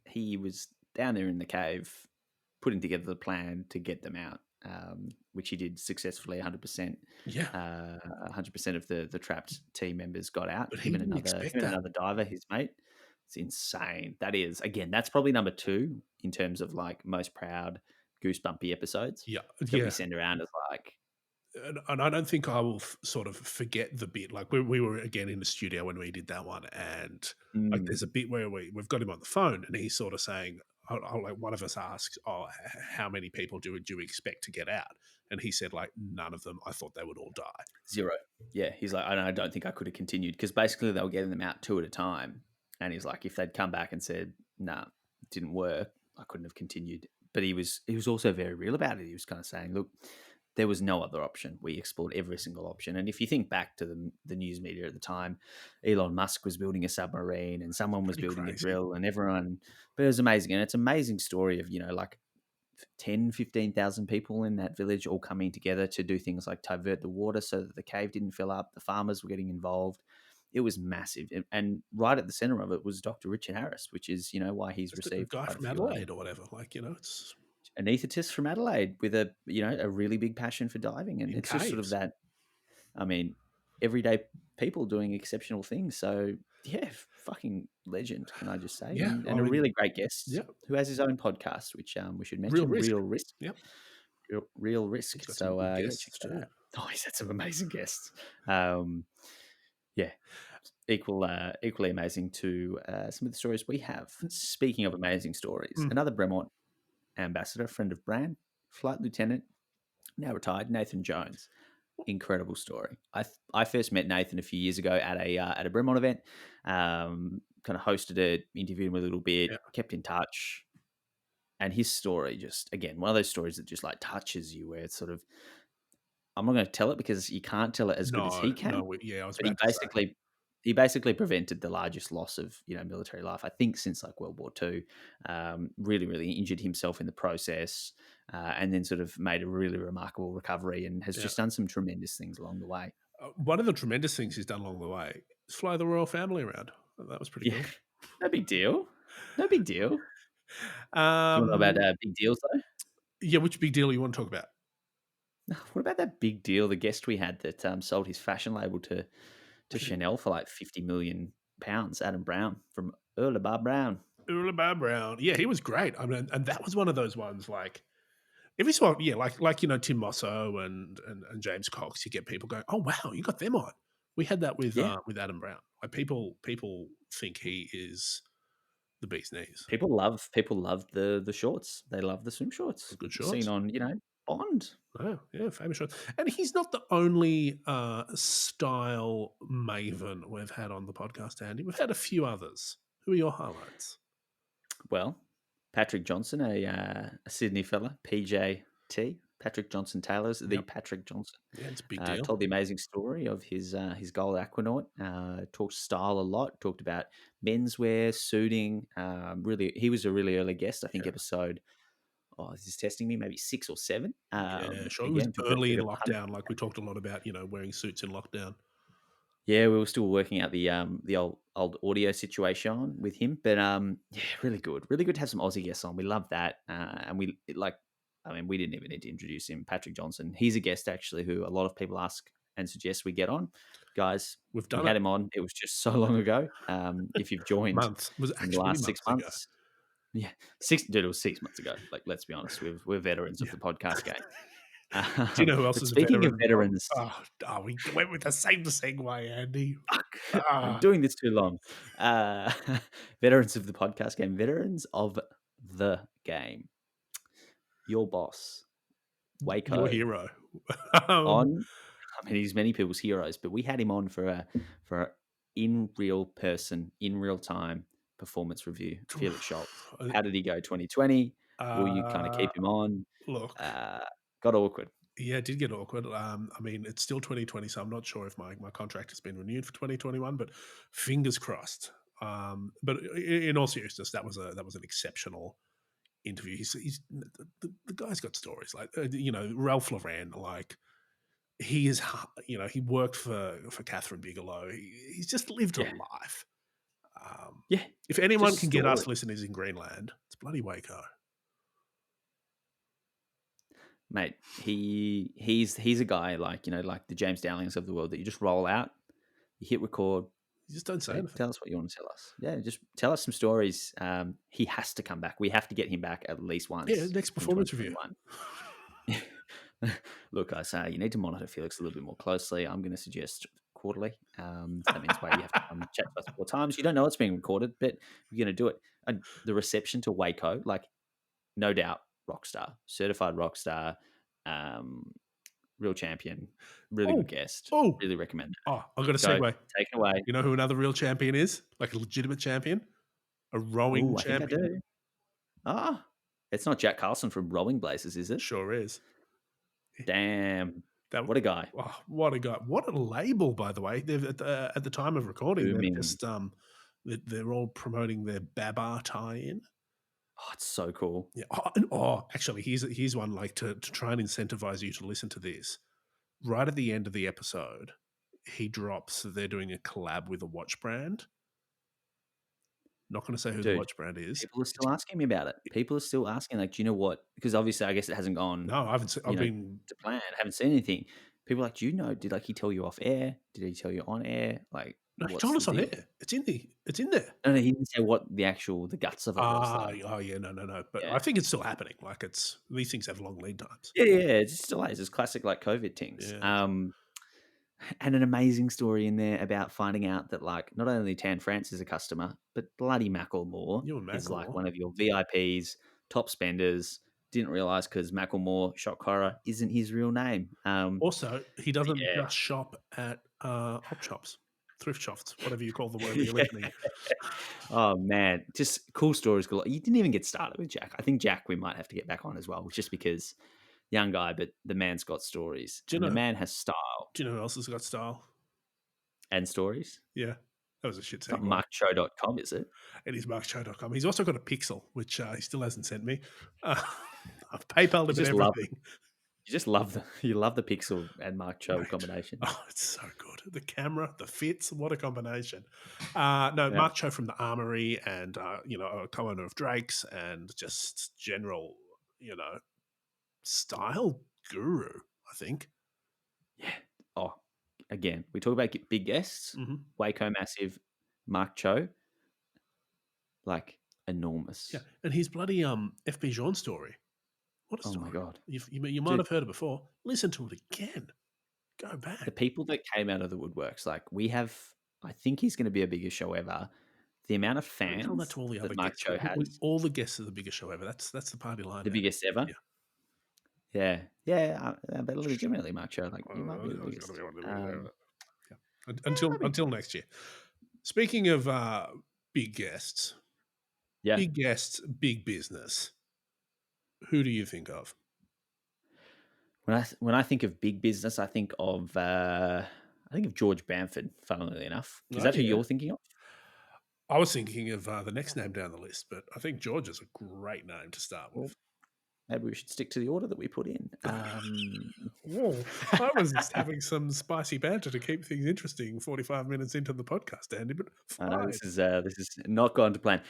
He was down there in the cave putting together the plan to get them out, which he did successfully 100%. yeah, 100% of the trapped team members got out. but he Him and didn't expect that. another diver, his mate. It's insane. That is, again, that's probably number 2 in terms of like most proud goosebumpy episodes Yeah, that we send around as like, and I don't think I will sort of forget the bit. Like we were again in the studio when we did that one, and like there's a bit where we've got him on the phone, and he's sort of saying, like one of us asked, "Oh, how many people do you expect to get out?" And he said, like, none of them. I thought they would all die. Zero. Yeah, he's like, I don't think I could have continued because basically they were getting them out two at a time, and he's like, if they'd come back and said, "Nah, it didn't work," I couldn't have continued. But he was also very real about it. He was kind of saying, "Look, there was no other option. We explored every single option." And if you think back to the news media at the time, Elon Musk was building a submarine, and someone was Pretty building a crazy. drill, and everyone. But it was amazing, and it's an amazing story of like 10, 15,000 people in that village all coming together to do things like divert the water so that the cave didn't fill up. The farmers were getting involved. It was massive. And right at the center of it was Dr. Richard Harris, which is, why he's Just a received guy quite a from few Adelaide or whatever. Like, it's anaesthetist from Adelaide with a really big passion for diving. And in it's just sort of caves. that, I mean, everyday people doing exceptional things. So yeah, fucking legend, can I just say? Yeah, And I a mean, really great guest yeah, who has his own podcast, which we should real mention, risk. Real Risk. Yep, Real Risk. he's got some So good yeah, check guests that too. out. Oh, he's had some amazing guests. Um, yeah, equally amazing to some of the stories we have. Speaking of amazing stories, Mm, another Bremont ambassador, friend of Brand, flight lieutenant, now retired, Nathan Jones. Incredible story. I first met Nathan a few years ago at a Bremont event. Kind of hosted it, interviewed him a little bit, yeah, kept in touch, and his story just again one of those stories that just like touches you, where it's sort of I'm not going to tell it because you can't tell it as good as no, he can. no, yeah, I was But he about to say, basically prevented the largest loss of military life I think since like World War II. Really, really injured himself in the process, and then sort of made a really remarkable recovery and has yeah. just done some tremendous things along the way. One of the tremendous things he's done along the way is fly the royal family around. That was pretty Yeah, cool. no big deal. No big deal. Do you want to know about Um, big deals though? yeah, which big deal you want to talk about? What about that big deal? The guest we had that sold his fashion label to Chanel for like £50 million. Adam Brown from Earl Bar Brown. Ulaba Brown. Yeah, he was great. I mean, and that was one of those ones like every so often, yeah, like Tim Mosso and James Cox, you get people going, "Oh wow, you got them on." We had that Yeah, with Adam Brown. Like people think he is the bee's knees. people love the shorts. They love the swim The shorts. good Seen shorts. on Bond. Oh, yeah, famous shorts. And he's not the only style maven we've had on the podcast, Andy. We've had a few others. Who are your highlights? Well, Patrick Johnson, a Sydney fella, PJT. Patrick Johnson Taylor's the Yep. Patrick Johnson. Yeah, it's a big deal. Told the amazing story of his gold aquanaut. Talked style a lot. Talked about menswear, suiting. Really, he was a really early guest. I think Yeah. episode. Oh, this is testing me. Maybe 6 or 7. Yeah, sure. It was Again, took a early bit in of a punt. lockdown. Like we talked a lot about, wearing suits in lockdown. Yeah, we were still working out the old audio situation with him, but yeah, really good to have some Aussie guests on. We love that, and I mean, we didn't even need to introduce him, Patrick Johnson. He's a guest actually who a lot of people ask and suggest we get on, guys. We've We done it. had him on. It was just so long ago. If you've joined Months. It was in the actually last six months ago. months, yeah, dude, it was 6 months ago. Like, let's be honest, we're veterans of Yeah. the podcast game. Do you know who else But is a speaking of veteran of veterans, we went with the same segue, Andy. I'm Ah, doing this too long. Uh, veterans of the podcast game, veterans of the game. Your boss, your Waco, hero. Um, on. I mean, he's many people's heroes, but we had him on for a in real person, in real time performance review. Felix Schultz. How did he go? 2020. Will you kind of uh, keep him on? look, Uh, got awkward. yeah, it did get awkward. I mean, it's still 2020, so I'm not sure if my contract has been renewed for 2021, but fingers crossed. But in all seriousness, that was an exceptional interview. The guy's got stories like Ralph Lauren. Like he is, he worked for Catherine Bigelow. He's just lived a Yeah, life. Um, yeah. if anyone Just can get us story, listeners in Greenland, it's bloody Waco. mate. He's a guy like like the James Dowlings of the world that you just roll out, you hit record. You just don't say Say, anything. tell us what you want to tell us. Yeah, just tell us some stories. He has to come back. We have to get him back at least Yeah, once next in performance review. 2021. Look, I say you need to monitor Felix a little bit more closely. I'm going to suggest quarterly. So that means why you have to come chat to us 4 times. You don't know it's being recorded, but we're going to do it. And the reception to Waco, like, no doubt, rock star, certified rock star, um, real champion, really good Oh, guest. oh, Really recommend it. oh! I've got a Go, segue. take it away. You know who another real champion is? Like a legitimate champion, a rowing Oh, I think I champion. do. Ah, it's not Jack Carlson from Rolling Blazers, is it? Sure is. Damn, That what a guy! what a guy! What a label, by the way. They've at the time of recording, they've Booming. just they're all promoting their Babar tie-in. Oh, it's so cool. Yeah. Actually, here's one like to try and incentivize you to listen to this. Right at the end of the episode, he drops that they're doing a collab with a watch brand. Not going to say who the Dude, watch brand is. people are It's, still asking me about it. People are still asking, like, "Do you know what?" Because obviously, I guess it hasn't gone, no, I haven't. I've been to plan. I haven't seen anything. People are like, "Do you know? Did, like, he tell you off air? Did he tell you on air? Like, no. He what's told the us on deal?" air. It's in there. No, no, he didn't say what the guts of it was, though. Oh yeah, no. But Yeah. I think it's still happening. Like it's these things have long lead times. Yeah, yeah, it still is. It's classic, like, COVID things. Yeah, And an amazing story in there about finding out that, like, not only Tan France is a customer, but bloody Macklemore you and is, like, Macklemore. one of your VIPs, top spenders. Didn't realize because Macklemore, shock horror, isn't his real name. Also, he doesn't Yeah. just shop at op shops, thrift shops, whatever you call the wherever you're Yeah. listening. Oh, man. Just cool stories galore. You didn't even get started with Jack. I think Jack we might have to get back on as well, just because young guy, but the man's got stories, Do you and the know? man has style Do you know who else has got style? and stories. Yeah, that was a shit It's not segue. markcho.com, is it? It is markshow.com. He's also got a Pixel, which he still hasn't sent me. I've PayPal'd You him and just love everything. you just love the you love the Pixel and Mark Cho Mate. combination. Oh, it's so good. The camera, the fits, what a combination. No, Yeah. Mark Cho from the Armory and, a co-owner of Drake's and just general, you know, style guru, I think. Yeah. Oh, again, we talk about big guests. Hmm. Waco Massive, Mark Cho, like, Yeah. enormous. And his bloody FP Jean story. What a Oh my story. god. You might Dude, have heard it before. Listen to it again. Go the back. people that came out of the woodworks, like, we have I think he's gonna be a bigger show ever. The amount of Don't tell that fans to all the that other Mark guests. Cho has, All the guests are the biggest show ever. That's the party line the now. biggest ever. Yeah. Yeah. Yeah, but legitimately, Mark Cho, like, you might be the It's gotta biggest. be one of Um, yeah. yeah, maybe. Until next year. Speaking of Yeah. big guests, big business. Who do you think of? When I think of big business, I think of George Bamford. Funnily enough, is Oh that who yeah, you're thinking of? I was thinking of the next name down the list, but I think George is a great name to start Well, with. maybe we should stick to the order that we put in. Whoa, I was just having some spicy banter to keep things interesting 45 minutes into the podcast, Andy, but I know fine. this is not gone to plan.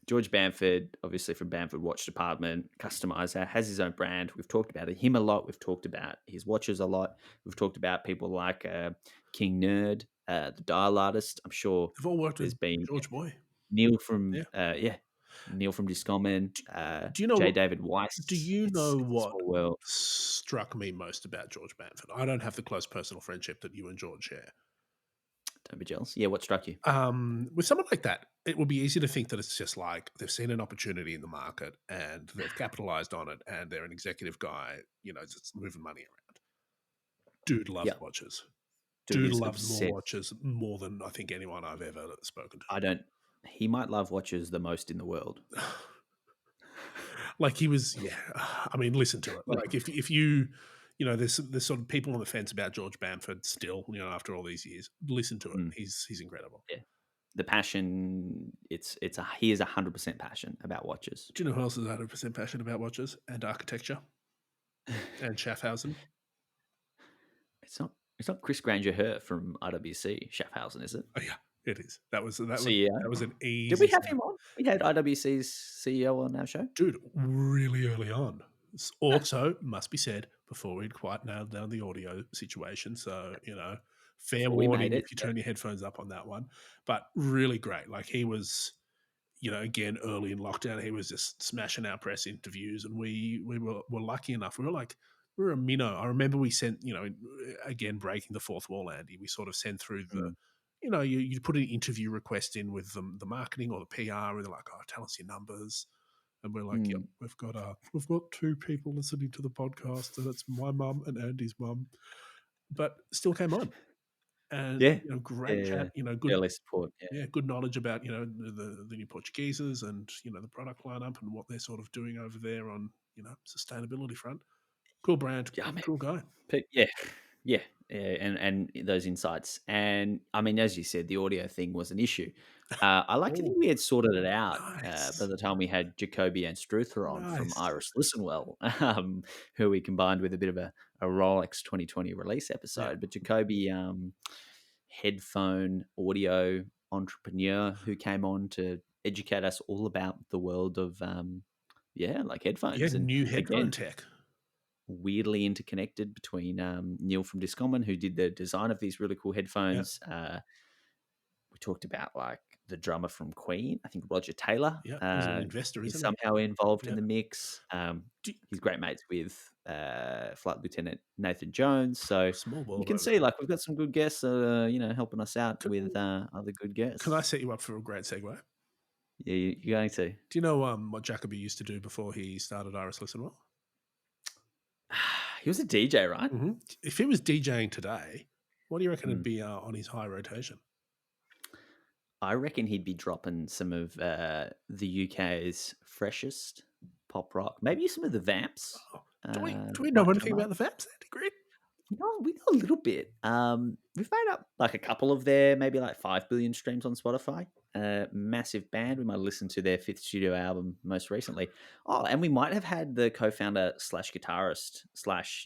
George Bamford, obviously from Bamford Watch Department, customizer, has his own brand. We've talked about him a lot. We've talked about his watches a lot. We've talked about people like King Nerd, the dial artist. I'm sure They've all worked there's with been George Boy. Neil from Yeah. Neil from Discommon, Do you know J. what? David Do Weiss. you know It's a what small world. struck me most about George Bamford? I don't have the close personal friendship that you and George share. Don't be jealous. Yeah, what struck you? With someone like that, it would be easy to think that it's just like they've seen an opportunity in the market and they've capitalized on it and they're an executive guy, just moving money around. Dude loves Yeah, watches. dude Dude is loves more obsessed. watches more than I think anyone I've ever spoken I don't. He might love watches the most in the world. to. Like he was, yeah. I mean, listen to it. Like, Like if you, there's sort of people on the fence about George Bamford still, after all these years. Listen to it. mm, He's incredible. yeah, the passion. He is 100% passion about watches. Do you know who else is 100% passionate about watches and architecture and Schaffhausen? It's not Chris Granger Hurt from IWC Schaffhausen, is it? Oh yeah, it is. That was CEO. an Did we easy have save. him on? We had IWC's CEO on our show. Dude, really early on. Also, must be said, before we'd quite nailed down the audio situation. So, fair Before we warning made if it. you Yep. turn your headphones up on that one. But really great. Like he was, again, early in lockdown, he was just smashing our press interviews. And we were lucky enough. We were like we're a minnow. I remember we sent, again breaking the fourth wall, Andy. We sort of sent through Mm, you put an interview request in with the marketing or the PR, and they're like, "Oh, tell us your numbers," and we're like, "Yep, mm. we've got two people listening to the podcast, and it's my mum and Andy's mum," but still came on, and Yeah. great Yeah. chat, good, Early support. Yeah. yeah, good knowledge about the new Portugueses and the product lineup and what they're sort of doing over there on sustainability front. Cool brand, Yeah, I mean, cool guy. yeah, yeah, yeah, and those insights, and I mean, as you said, the audio thing was an issue. I like to Oh, think we had sorted it out by nice, the time we had Jacoby and Struther on from nice. Iris Listenwell, who we combined with a bit of a Rolex 2020 release Yeah, episode. But Jacoby, headphone audio entrepreneur, who came on to educate us all about the world of yeah, like yeah, headphones, and new headphone again, tech. weirdly interconnected between Neil from Discommon, who did the design of these really cool Yeah, headphones. We talked about like the drummer from Queen, I think Roger Taylor, yeah, he's an investor, is isn't he? somehow involved in Yeah. the mix. Do He's great mates with Flight Lieutenant Nathan Jones. So Small you world can over see there. like we've got some good guests, helping us out Can, with other good can I guests. set you up for a great segue? Yeah, you're going to. Do you know what Jacoby used to do before he started Iris Listenwell? He was a DJ, right? If he was DJing today, what do you reckon would Mm. be on his high rotation? I reckon he'd be dropping some of the UK's freshest pop rock, maybe some of the Vamps Oh, do we that know might anything come about up. the Vamps, Andy Green? We know a little bit. We've made up like a couple of their, maybe like 5 billion streams on Spotify. Massive band. We might have listened to their fifth studio album most recently. Oh, and we might have had the co-founder slash guitarist slash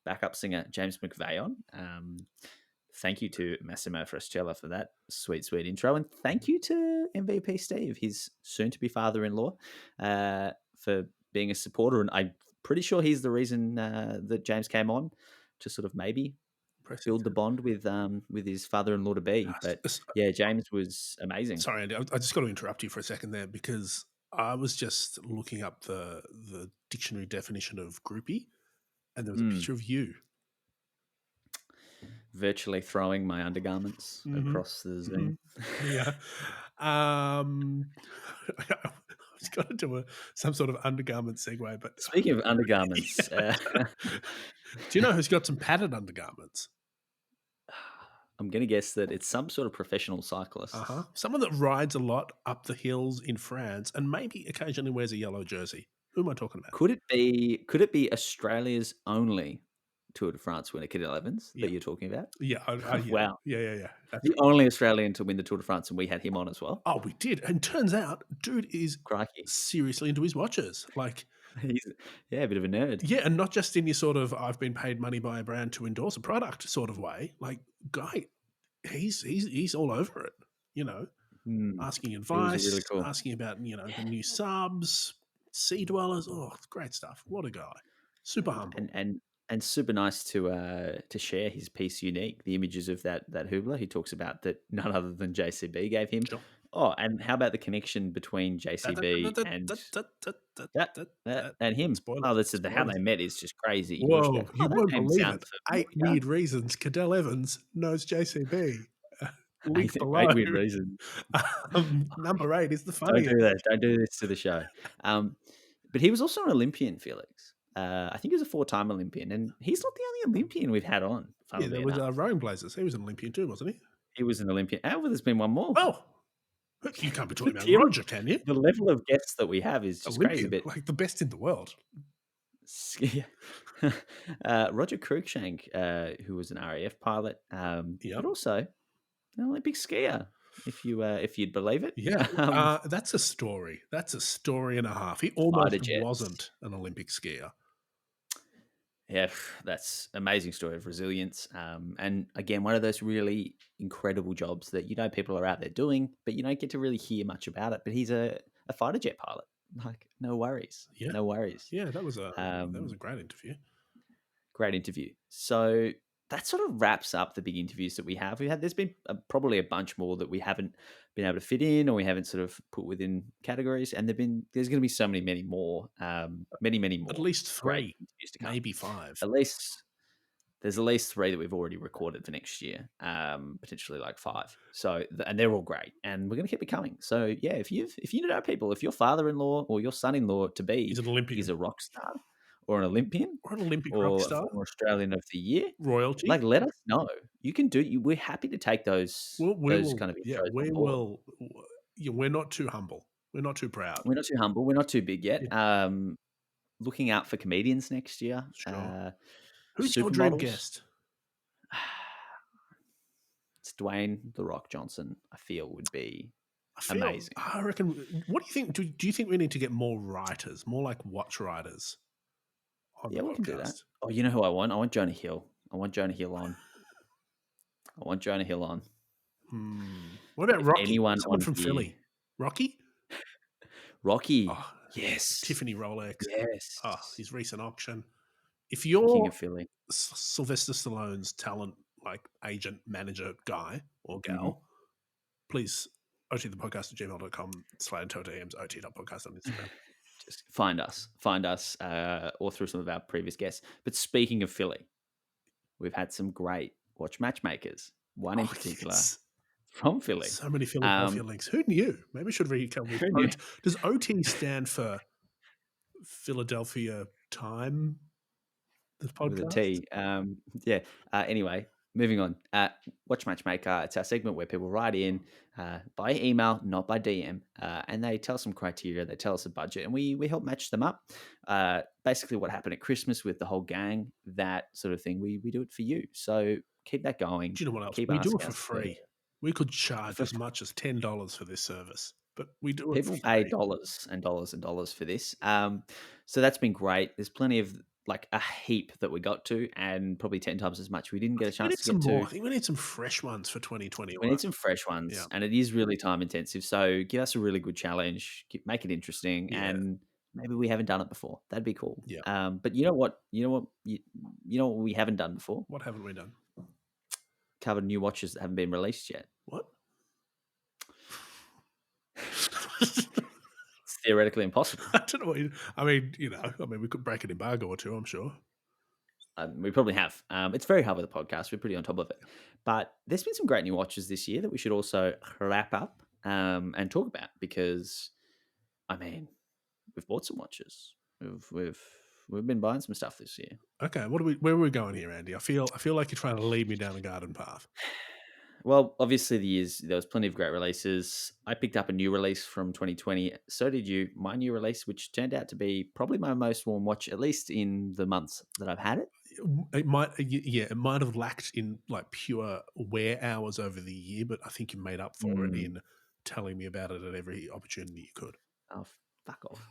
backup singer James McVeigh on. Thank you to Massimo Frascella for that sweet, sweet intro. And thank you to MVP Steve, his soon to be father in law, for being a supporter. And I'm pretty sure he's the reason that James came on to sort of maybe Impressive. build the bond with his father in law to be. But yeah, James was amazing. Sorry, Andy, I just got to interrupt you for a second there because I was just looking up the dictionary definition of groupie, and there was a Mm. picture of you. Virtually throwing my undergarments Mhm, across the mhm. Zoom. Yeah. I was gonna do some sort of undergarment segue, but Speaking of undergarments, yeah. Do you know who's got some padded undergarments? I'm going to guess that it's some sort of professional cyclist. Uh-huh. Someone that rides a lot up the hills in France and maybe occasionally wears a yellow jersey. Who am I talking about? Could it be Australia's only Tour de France winner, Cadel Evans, that Yeah. you're talking about? Yeah, yeah. Wow. Yeah. That's The only Australian to win the Tour de France, and we had him on as well. Oh, we did. And turns out dude is Crikey. seriously into his watches. Like, He's a bit of a nerd. yeah, and not just in your sort of I've been paid money by a brand to endorse a product sort of way. Like, guy, he's all over it, you know. Hmm. Asking It was advice, really cool. asking about, the new subs, sea dwellers. Oh, great stuff. What a guy. Super humble. And super nice to share his piece unique, the images of that Hoobla. He talks about that none other than JCB gave him. Sure. Oh, and how about the connection between JCB and and him? Oh, Spoilers. that's how Spoilers. they met is just crazy. You watch Whoa, that. Oh, you that won't name believe sounds it. 8 familiar. weird reasons Cadell Evans knows JCB. Link below. Eight weird reasons. Number 8 is the Don't do funniest. that. Don't do this to the show. But he was also an Olympian, Felix. I think he was a four-time Olympian, and he's not the only Olympian we've had on. Yeah, Funnily there was enough, Rowing Blazers. He was an Olympian too, wasn't he? he was an Olympian. Oh, well, there's been one more. Oh, you can't be talking The about tier, Roger, can you? the level of guests that we have is just crazy. Olympian, But like the best in the world. yeah. Roger Cruikshank, who was an RAF pilot, Yep. but also an Olympic skier, if you'd believe it. Yeah, that's a story. That's a story and a half. He almost Fighter jets. wasn't an Olympic skier. Yeah, that's amazing story of resilience. And again, one of those really incredible jobs that people are out there doing, but you don't get to really hear much about it. But he's a fighter jet pilot. Like, no worries, Yeah, no worries. yeah, that was a Um, great interview. Great interview. So that sort of wraps up the big interviews that we have. There's been probably a bunch more that we haven't been able to fit in, or we haven't sort of put within categories. And there's going to be so many more, many At more least great 3, interviews to come. maybe 5. At least there's at least 3 that we've already recorded for next year, potentially like 5. So, and they're all great, and we're going to keep it coming. So, yeah, if you know people, if your father-in-law or your son-in-law to be He's an is Olympian a rock star or an Olympian or an Olympic rock or a star. former Australian of the year, Royalty. like let us know. You can do. We're happy to take Well, we those will kind of yeah, intros we on board. will yeah, we're not too humble. We're not too proud. We're not too humble. We're not too big yet. Yeah, Looking out for comedians next year. sure. Who's your dream Supermodels. guest? It's Dwayne the Rock Johnson. I feel would be amazing. I reckon. What do you think? Do you think we need to get more writers, more like watch writers, on the Yeah, we can do that. podcast? Oh, you know who I want? I want Jonah Hill. I want Jonah Hill on. I want Jonah Hill on. What about If Rocky? anyone Someone on from here, Philly. Rocky? Rocky, Oh, yes, Tiffany Rolex. Oh, yes, his recent auction. If King you're of Philly. Sylvester Stallone's talent, like agent, manager, guy or Mhm. gal, please otthepodcast@gmail.com, slide into DMs, ot.podcast on Instagram. Just find us, or through some of our previous guests. But speaking of Philly, we've had some great watch matchmakers. One in Oh, particular yes. from Philly. So many Philadelphia links. Who knew? Maybe I should recount with Who knew? Does OT stand for Philadelphia Time? The With a podcast? T. Yeah. Anyway, moving on. Watch Matchmaker. It's our segment where people write in by email, not by DM, and they tell us some criteria. They tell us a budget, and we help match them up. Basically, what happened at Christmas with the whole gang, that sort of thing. We do it for you. So keep that going. Do you know what else? Keep We do it asking for us for free. We could charge for as much as $10 for this service, but we do it for people pay free. dollars and dollars and dollars for this. So that's been great. There's plenty of like a heap that we got to, and probably 10 times as much we didn't I get a think we chance need to some get more. to. I think we need some fresh ones for We 2021. need some fresh Yeah. ones, and it is really time intensive. So give us a really good challenge, make it interesting, Yeah. and maybe we haven't done it before. That'd be cool. Yeah. But you know what? You know what we haven't done before? What haven't we done? Covered new watches that haven't been released yet. What? It's theoretically impossible. I don't know. I mean, we could break an embargo or two, I'm sure. We probably have. It's very hard with the podcast. We're pretty on top of it. But there's been some great new watches this year that we should also wrap up and talk about, because, I mean, we've bought some watches. We've been buying some stuff this year. Okay, where are we going here, Andy? I feel like you're trying to lead me down a garden path. Well, obviously there was plenty of great releases. I picked up a new release from 2020. So did you. My new release, which turned out to be probably my most worn watch, at least in the months that I've had it. It might have lacked in like pure wear hours over the year, but I think you made up for it in telling me about it at every opportunity you could. Oh, fuck off.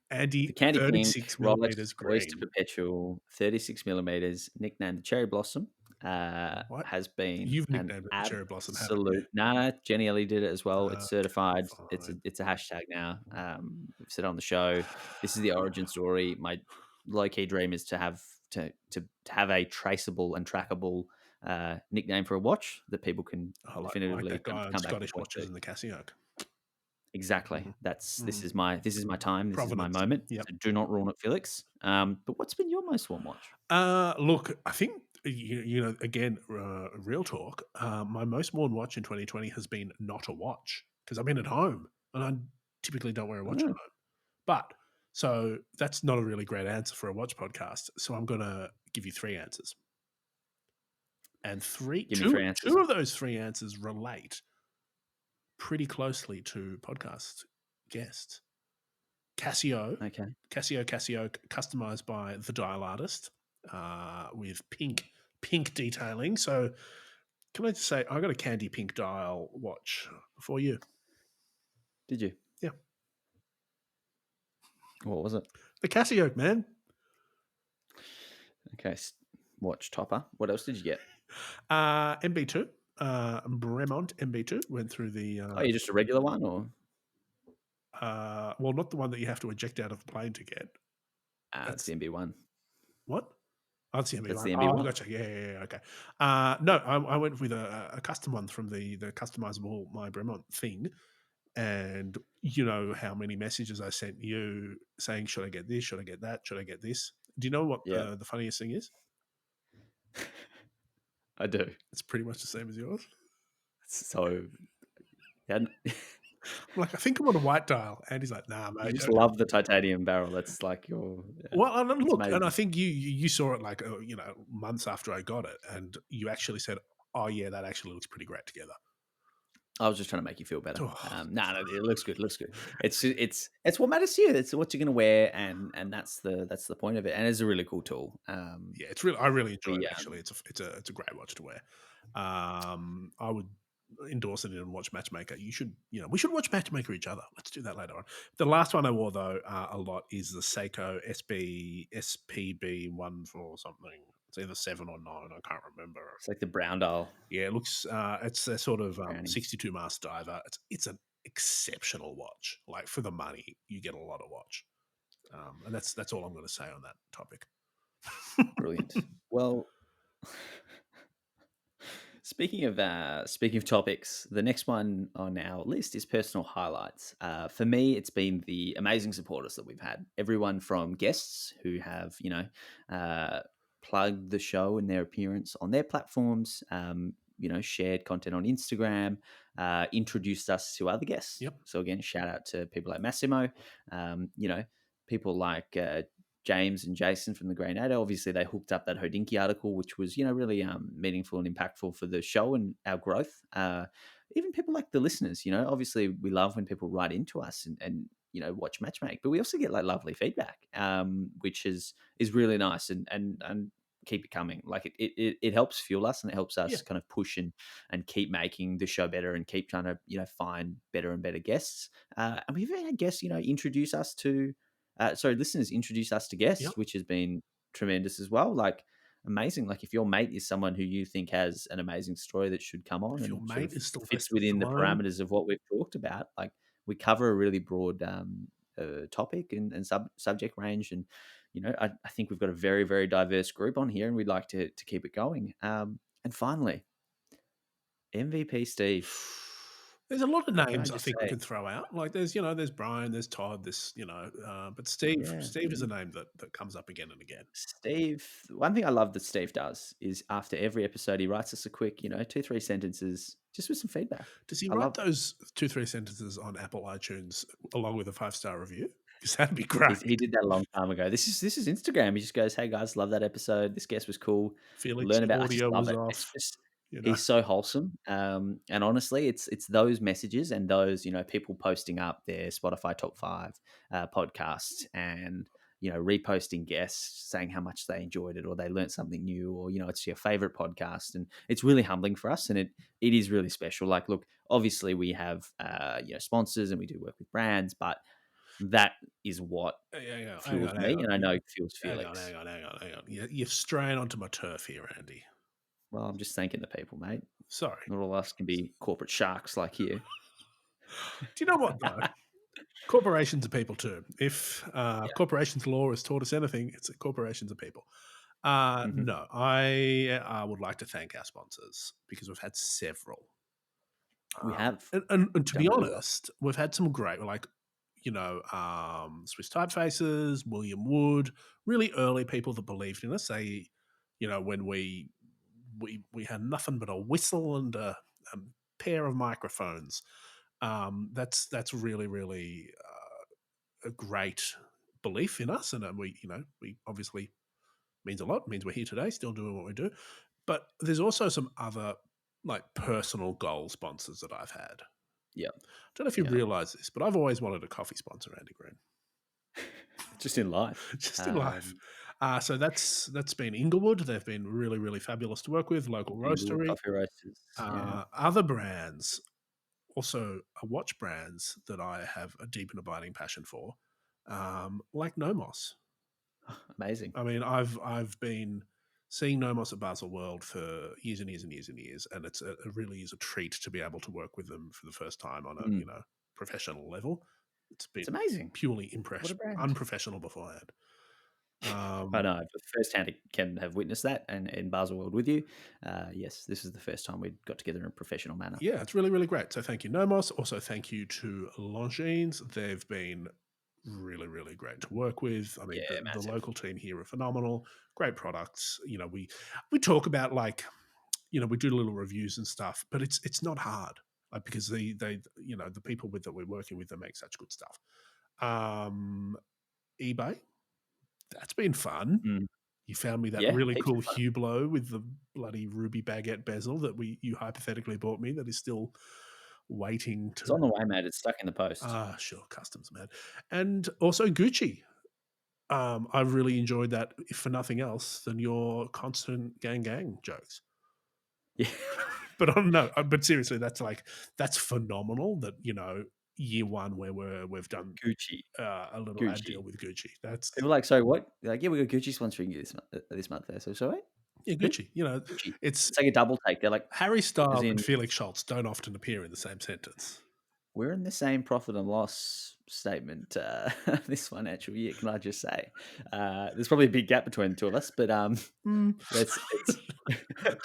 Andy, The Candy Pink 36 Rolex millimeters Oyster green. Perpetual 36 millimeters, nicknamed the Cherry Blossom, What? has been You've an nicknamed it the cherry blossom, haven't you? absolute. Nah, Jenny Ellie did it as well. It's certified. Fine. It's a hashtag now. We've said on the show. This is the origin story. My low key dream is to have a traceable and trackable nickname for a watch that people can I like definitively that guy on come back and Scottish point to. watches in the Casio. Exactly. This is my time. This is my Provenance. moment. Yep. So do not ruin it, Felix. But what's been your most worn watch? Look, I think again, real talk. My most worn watch in 2020 has been not a watch because I've been at home and I typically don't wear a watch at Oh, home. But so that's not a really great answer for a watch podcast. So I'm gonna give you 3 answers, and give me 3 answers. two of those 3 answers relate pretty closely to podcast guests. Casio, Okay. Casio, customized by the dial artist, with pink detailing. So, can I just say, I got a candy pink dial watch for you. Did you? Yeah, What was it? the Casio, man. Okay. Watch topper. What else did you get? MB2, Bremont MB2 went through the. Oh, you just a regular one, or Well, not the one that you have to eject out of the plane to get. it's That's the MB1. what? Oh, it's the That's MB1. the Oh, MB1. gotcha. Yeah, yeah, yeah, okay. No, I went with a custom one from the customizable My Bremont thing, and you know how many messages I sent you saying, "Should I get this? Should I get that? Should I get this?" Do you know what Yeah, the funniest thing is? I do. It's pretty much the same as yours. So yeah, I'm like, "I think I want a white dial," and he's like, "Nah, you mate." just love the titanium barrel. That's like yeah, Well, and then it's look, and I amazing. think you saw it like, months after I got it, and you actually said, "Oh, yeah, that actually looks pretty great together." I was just trying to make you feel better. Oh, No, it looks good. Looks good. It's what matters to you. It's what you're going to wear, and that's the point of it. And it's a really cool tool. yeah, it's really I really enjoy it, We actually. It's a great watch to wear. I would endorse it in Watch Matchmaker. We should watch Matchmaker each other. Let's do that later on. The last one I wore, though, a lot is the Seiko SPB 1 for something. It's either 7 or 9, I can't remember. It's like the brown dial Yeah, it looks. It's a sort of brownie. 62 mass diver. It's an exceptional watch. Like for the money, you get a lot of watch. And that's all I'm going to say on that topic. Brilliant. Well, speaking of topics, the next one on our list is personal highlights. For me, it's been the amazing supporters that we've had. Everyone from guests who have uh, plugged the show and their appearance on their platforms. Shared content on Instagram, introduced us to other guests. Yep. So again, shout out to people like Massimo. People like James and Jason from the Grey NATO. Obviously, they hooked up that Hodinky article, which was really meaningful and impactful for the show and our growth. Even people like the listeners, obviously we love when people write into us and watch Matchmake, but we also get like lovely feedback, which is really nice and keep it coming. Like it helps fuel us and it helps Yeah. us kind of push and keep making the show better and keep trying to find better and better guests. And we've even had guests introduce us to listeners introduce us to Yep. guests, which has been tremendous as well. Like amazing. Like if your mate is someone who you think has an amazing story that should come on If your and sort mate of is fits Sylvester within the Stallone, parameters of what we've talked about, like we cover a really broad topic and subject range. And I think we've got a very very diverse group on here, and we'd like to keep it going. And finally, MVP Steve. there's a lot of What can I names I just think we say? can throw out. Like there's Brian, there's Todd, but Steve. Yeah, Steve is a name that comes up again and again. Steve, one thing I love that Steve does is after every episode, he writes us a quick, 2, 3 sentences just with some feedback. Does he I write love it. those 2, 3 sentences on Apple iTunes along with a 5-star review? Because that'd be He great. did that a long time ago. This is Instagram. He just goes, "Hey guys, love that episode. This guest was cool. Felix, Learn about." your I just audio love was it. It's off. just You know, he's so wholesome. And honestly, it's those messages and those people posting up their Spotify top 5 podcasts and reposting guests saying how much they enjoyed it or they learned something new or it's your favorite podcast, and it's really humbling for us, and it is really special. Like, look, obviously we have sponsors and we do work with brands, but that is what hang fuels on, hang me, on, and I know it fuels hang on, Felix. hang on, hang on, hang on. You're straying onto my turf here, Andy. Well, I'm just thanking the people, mate. Sorry. Not all of us can be corporate sharks like you. Do you know what though? Corporations are people too. If Yeah. corporations law has taught us anything, it's that corporations are people. Hmm. No, I would like to thank our sponsors because we've had several. We have And to done be really well. honest, we've had some great, like, Swiss Typefaces, William Wood, really early people that believed in us. They, when we had nothing but a whistle and a pair of microphones. That's really really a great belief in us, and we obviously means a lot. Means we're here today, still doing what we do. But there's also some other like personal goal sponsors that I've had. Yeah. Don't know if you Yeah. realize this, but I've always wanted a coffee sponsor, Andy Green, Just in life. just in life. So that's been Inglewood. They've been really, really fabulous to work with. Local Inglewood roastery. Coffee Roasters. Yeah. Other brands, also watch brands that I have a deep and abiding passion for, like Nomos. Amazing. I mean, I've been seeing Nomos at Basel World for years and years and years and years, and it really is a treat to be able to work with them for the first time on a Mm. professional level. It's It's been amazing. purely What a brand. unprofessional beforehand. I know. Firsthand, can have witnessed that, and in Baselworld with you. Yes, this is the first time we got together in a professional manner. Yeah, it's really, really great. So thank you, Nomos. Also, thank you to Longines. They've been really, really great to work with. I mean, Yeah, the massive. local team here are phenomenal. Great products. We talk about we do little reviews and stuff, but it's not hard. Because the people that we're working with, they make such good stuff. eBay, that's been fun. Mm. You found me that Yeah, really heaps cool of fun. Hublot with the bloody ruby baguette bezel that you hypothetically bought me, that is still waiting It's to. on the way, mate. It's stuck in the post. Sure, customs, man. And also Gucci. I really enjoyed that, if for nothing else than your constant gang jokes. Yeah. But I don't know. But seriously, that's phenomenal. That year one where we've done Gucci. a little ad Gucci. deal with Gucci. That's People are like, sorry, what? They're like, yeah, we got Gucci sponsoring you this month there. So, sorry? yeah, Who? Gucci. Gucci. It's It's like a double take. They're like, Harry as Styles and in, Felix Schultz don't often appear in the same sentence. we're in the same profit and loss statement this financial year. Can I just say, there's probably a big gap between the two of us, but Mm. it's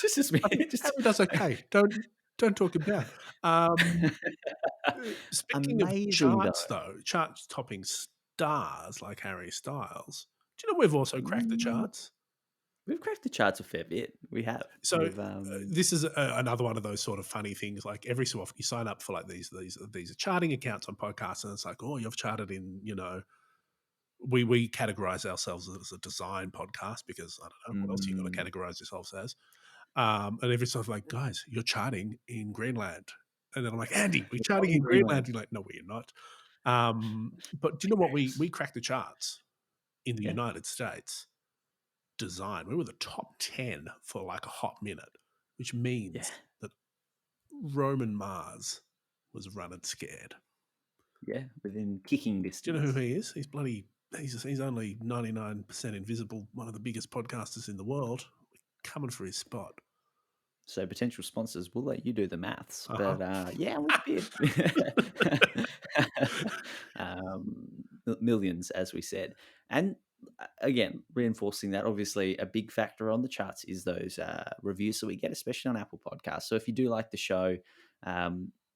just as me. I think Just Harry does okay. Don't talk him down. Speaking of amazing though. charts, though, charts topping stars like Harry Styles. Do you know we've also cracked the Mm, charts? we've cracked the charts a fair bit. We have. So We've this is another one of those sort of funny things. Like every so often, you sign up for like these charting accounts on podcasts, and it's like, oh, you've charted in. We categorize ourselves as a design podcast because I don't know what else you got to mm, categorize yourselves as. And every so often, like, guys, you're charting in Greenland, and then I'm like, Andy, we're we're charting top in in Greenland. Greenland. You're like, no, we're not. But do you know what? We cracked the charts in the Yeah, United States. Design. We were the top 10 for like a hot minute, which yeah, means that Roman Mars was running scared. yeah. Within kicking Do you know who distance. he is? He's bloody. He's only 99% invisible. One of the biggest podcasters in the world. Coming for his spot. So potential sponsors will let you do the maths, Uh but huh. yeah, we did millions, as we said, and again, reinforcing that. Obviously, a big factor on the charts is those reviews that we get, especially on Apple Podcasts. So if you do like the show,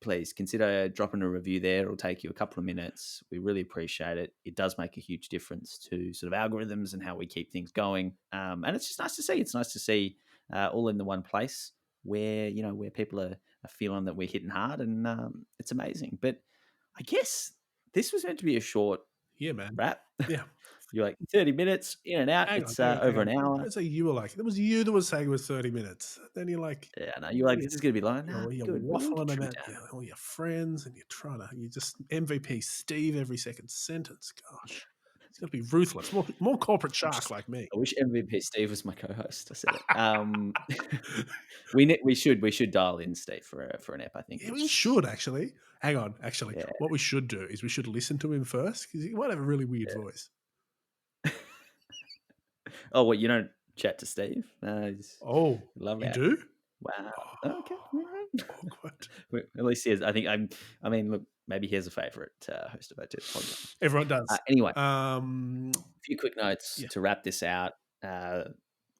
please consider dropping a review there. It'll take you a couple of minutes. We really appreciate it. It does make a huge difference to sort of algorithms and how we keep things going. And it's just nice to see. It's nice to see all in the one place where people are feeling that we're hitting hard, and it's amazing. But I guess this was meant to be a short Yeah, man. wrap. Yeah. You're like 30 minutes in and out. Hang on, It's hang on, hang over on. an hour. Don't say you were like, it was you that was saying it was 30 minutes. Then you're like, Yeah, no, you're like, you this is gonna be long. Nah, know, you're good. We can waffling trim it about down. all your friends and you just MVP Steve every second sentence. Gosh, it's got to be ruthless. More corporate shark like me. I wish MVP Steve was my co-host. I said it. We should dial in Steve for an ep. I think Yeah, we it's should actually. Hang on, actually, yeah. what we should do is we should listen to him first because he might have a really weird voice. Oh, what, you don't chat to Steve? Oh, Lovely. you Yeah. do? Wow. Okay. Oh, All right. awkward. At least he has. I think I'm. I mean, look, maybe he has a favorite host of our podcast. Everyone does. Anyway, Um, a few quick notes yeah. to wrap this out. Uh,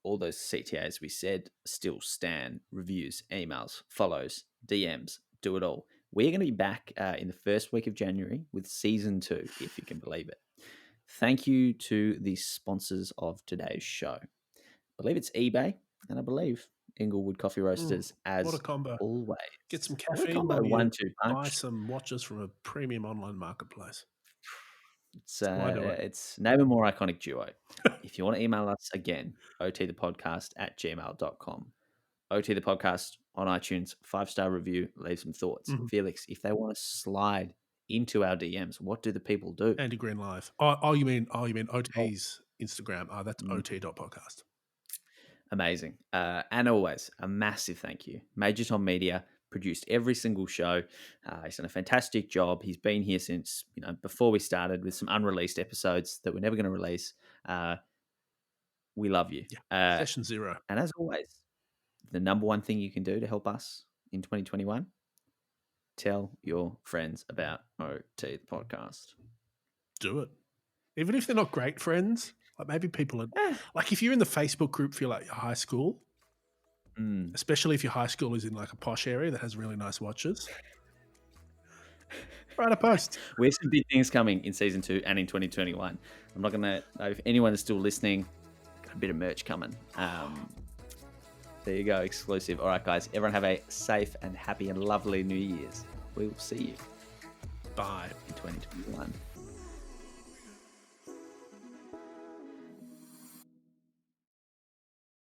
all those CTAs we said still stand. Reviews, emails, follows, DMs, do it all. We're going to be back in the first week of January with season 2, if you can believe it. Thank you to the sponsors of today's show. I believe it's eBay, and I believe Inglewood Coffee Roasters, What a as combo. always. Get some What a caffeine combo, while you 1-2 buy punch. some watches from a premium online marketplace. It's That's how I do it. it's name a more iconic duo. If you want to email us again, otthepodcast@gmail.com. OT the podcast on iTunes, 5-star review, leave some thoughts. Mhm. Felix, if they want to slide into our DMs, what do the people do? Andy Green Live. You mean Oh, OT's Instagram. That's mm, ot.podcast. amazing. And always a massive thank you. Major Tom Media produced every single show. He's done a fantastic job. He's been here since before we started with some unreleased episodes that we're never going to release. We love you. Yeah. Session 0. And as always, the number one thing you can do to help us in 2021, tell your friends about OT the podcast. Do it. Even if they're not great friends, Like maybe people are Eh. like if you're in the Facebook group for like your high school, Mm. especially if your high school is in like a posh area that has really nice watches, write a post. We have some big things coming in season 2 and in 2021. I'm not gonna know if anyone is still listening. Got a bit of merch coming. There you go, exclusive. All right, guys, everyone have a safe and happy and lovely New Year's. We will see you Bye. in 2021.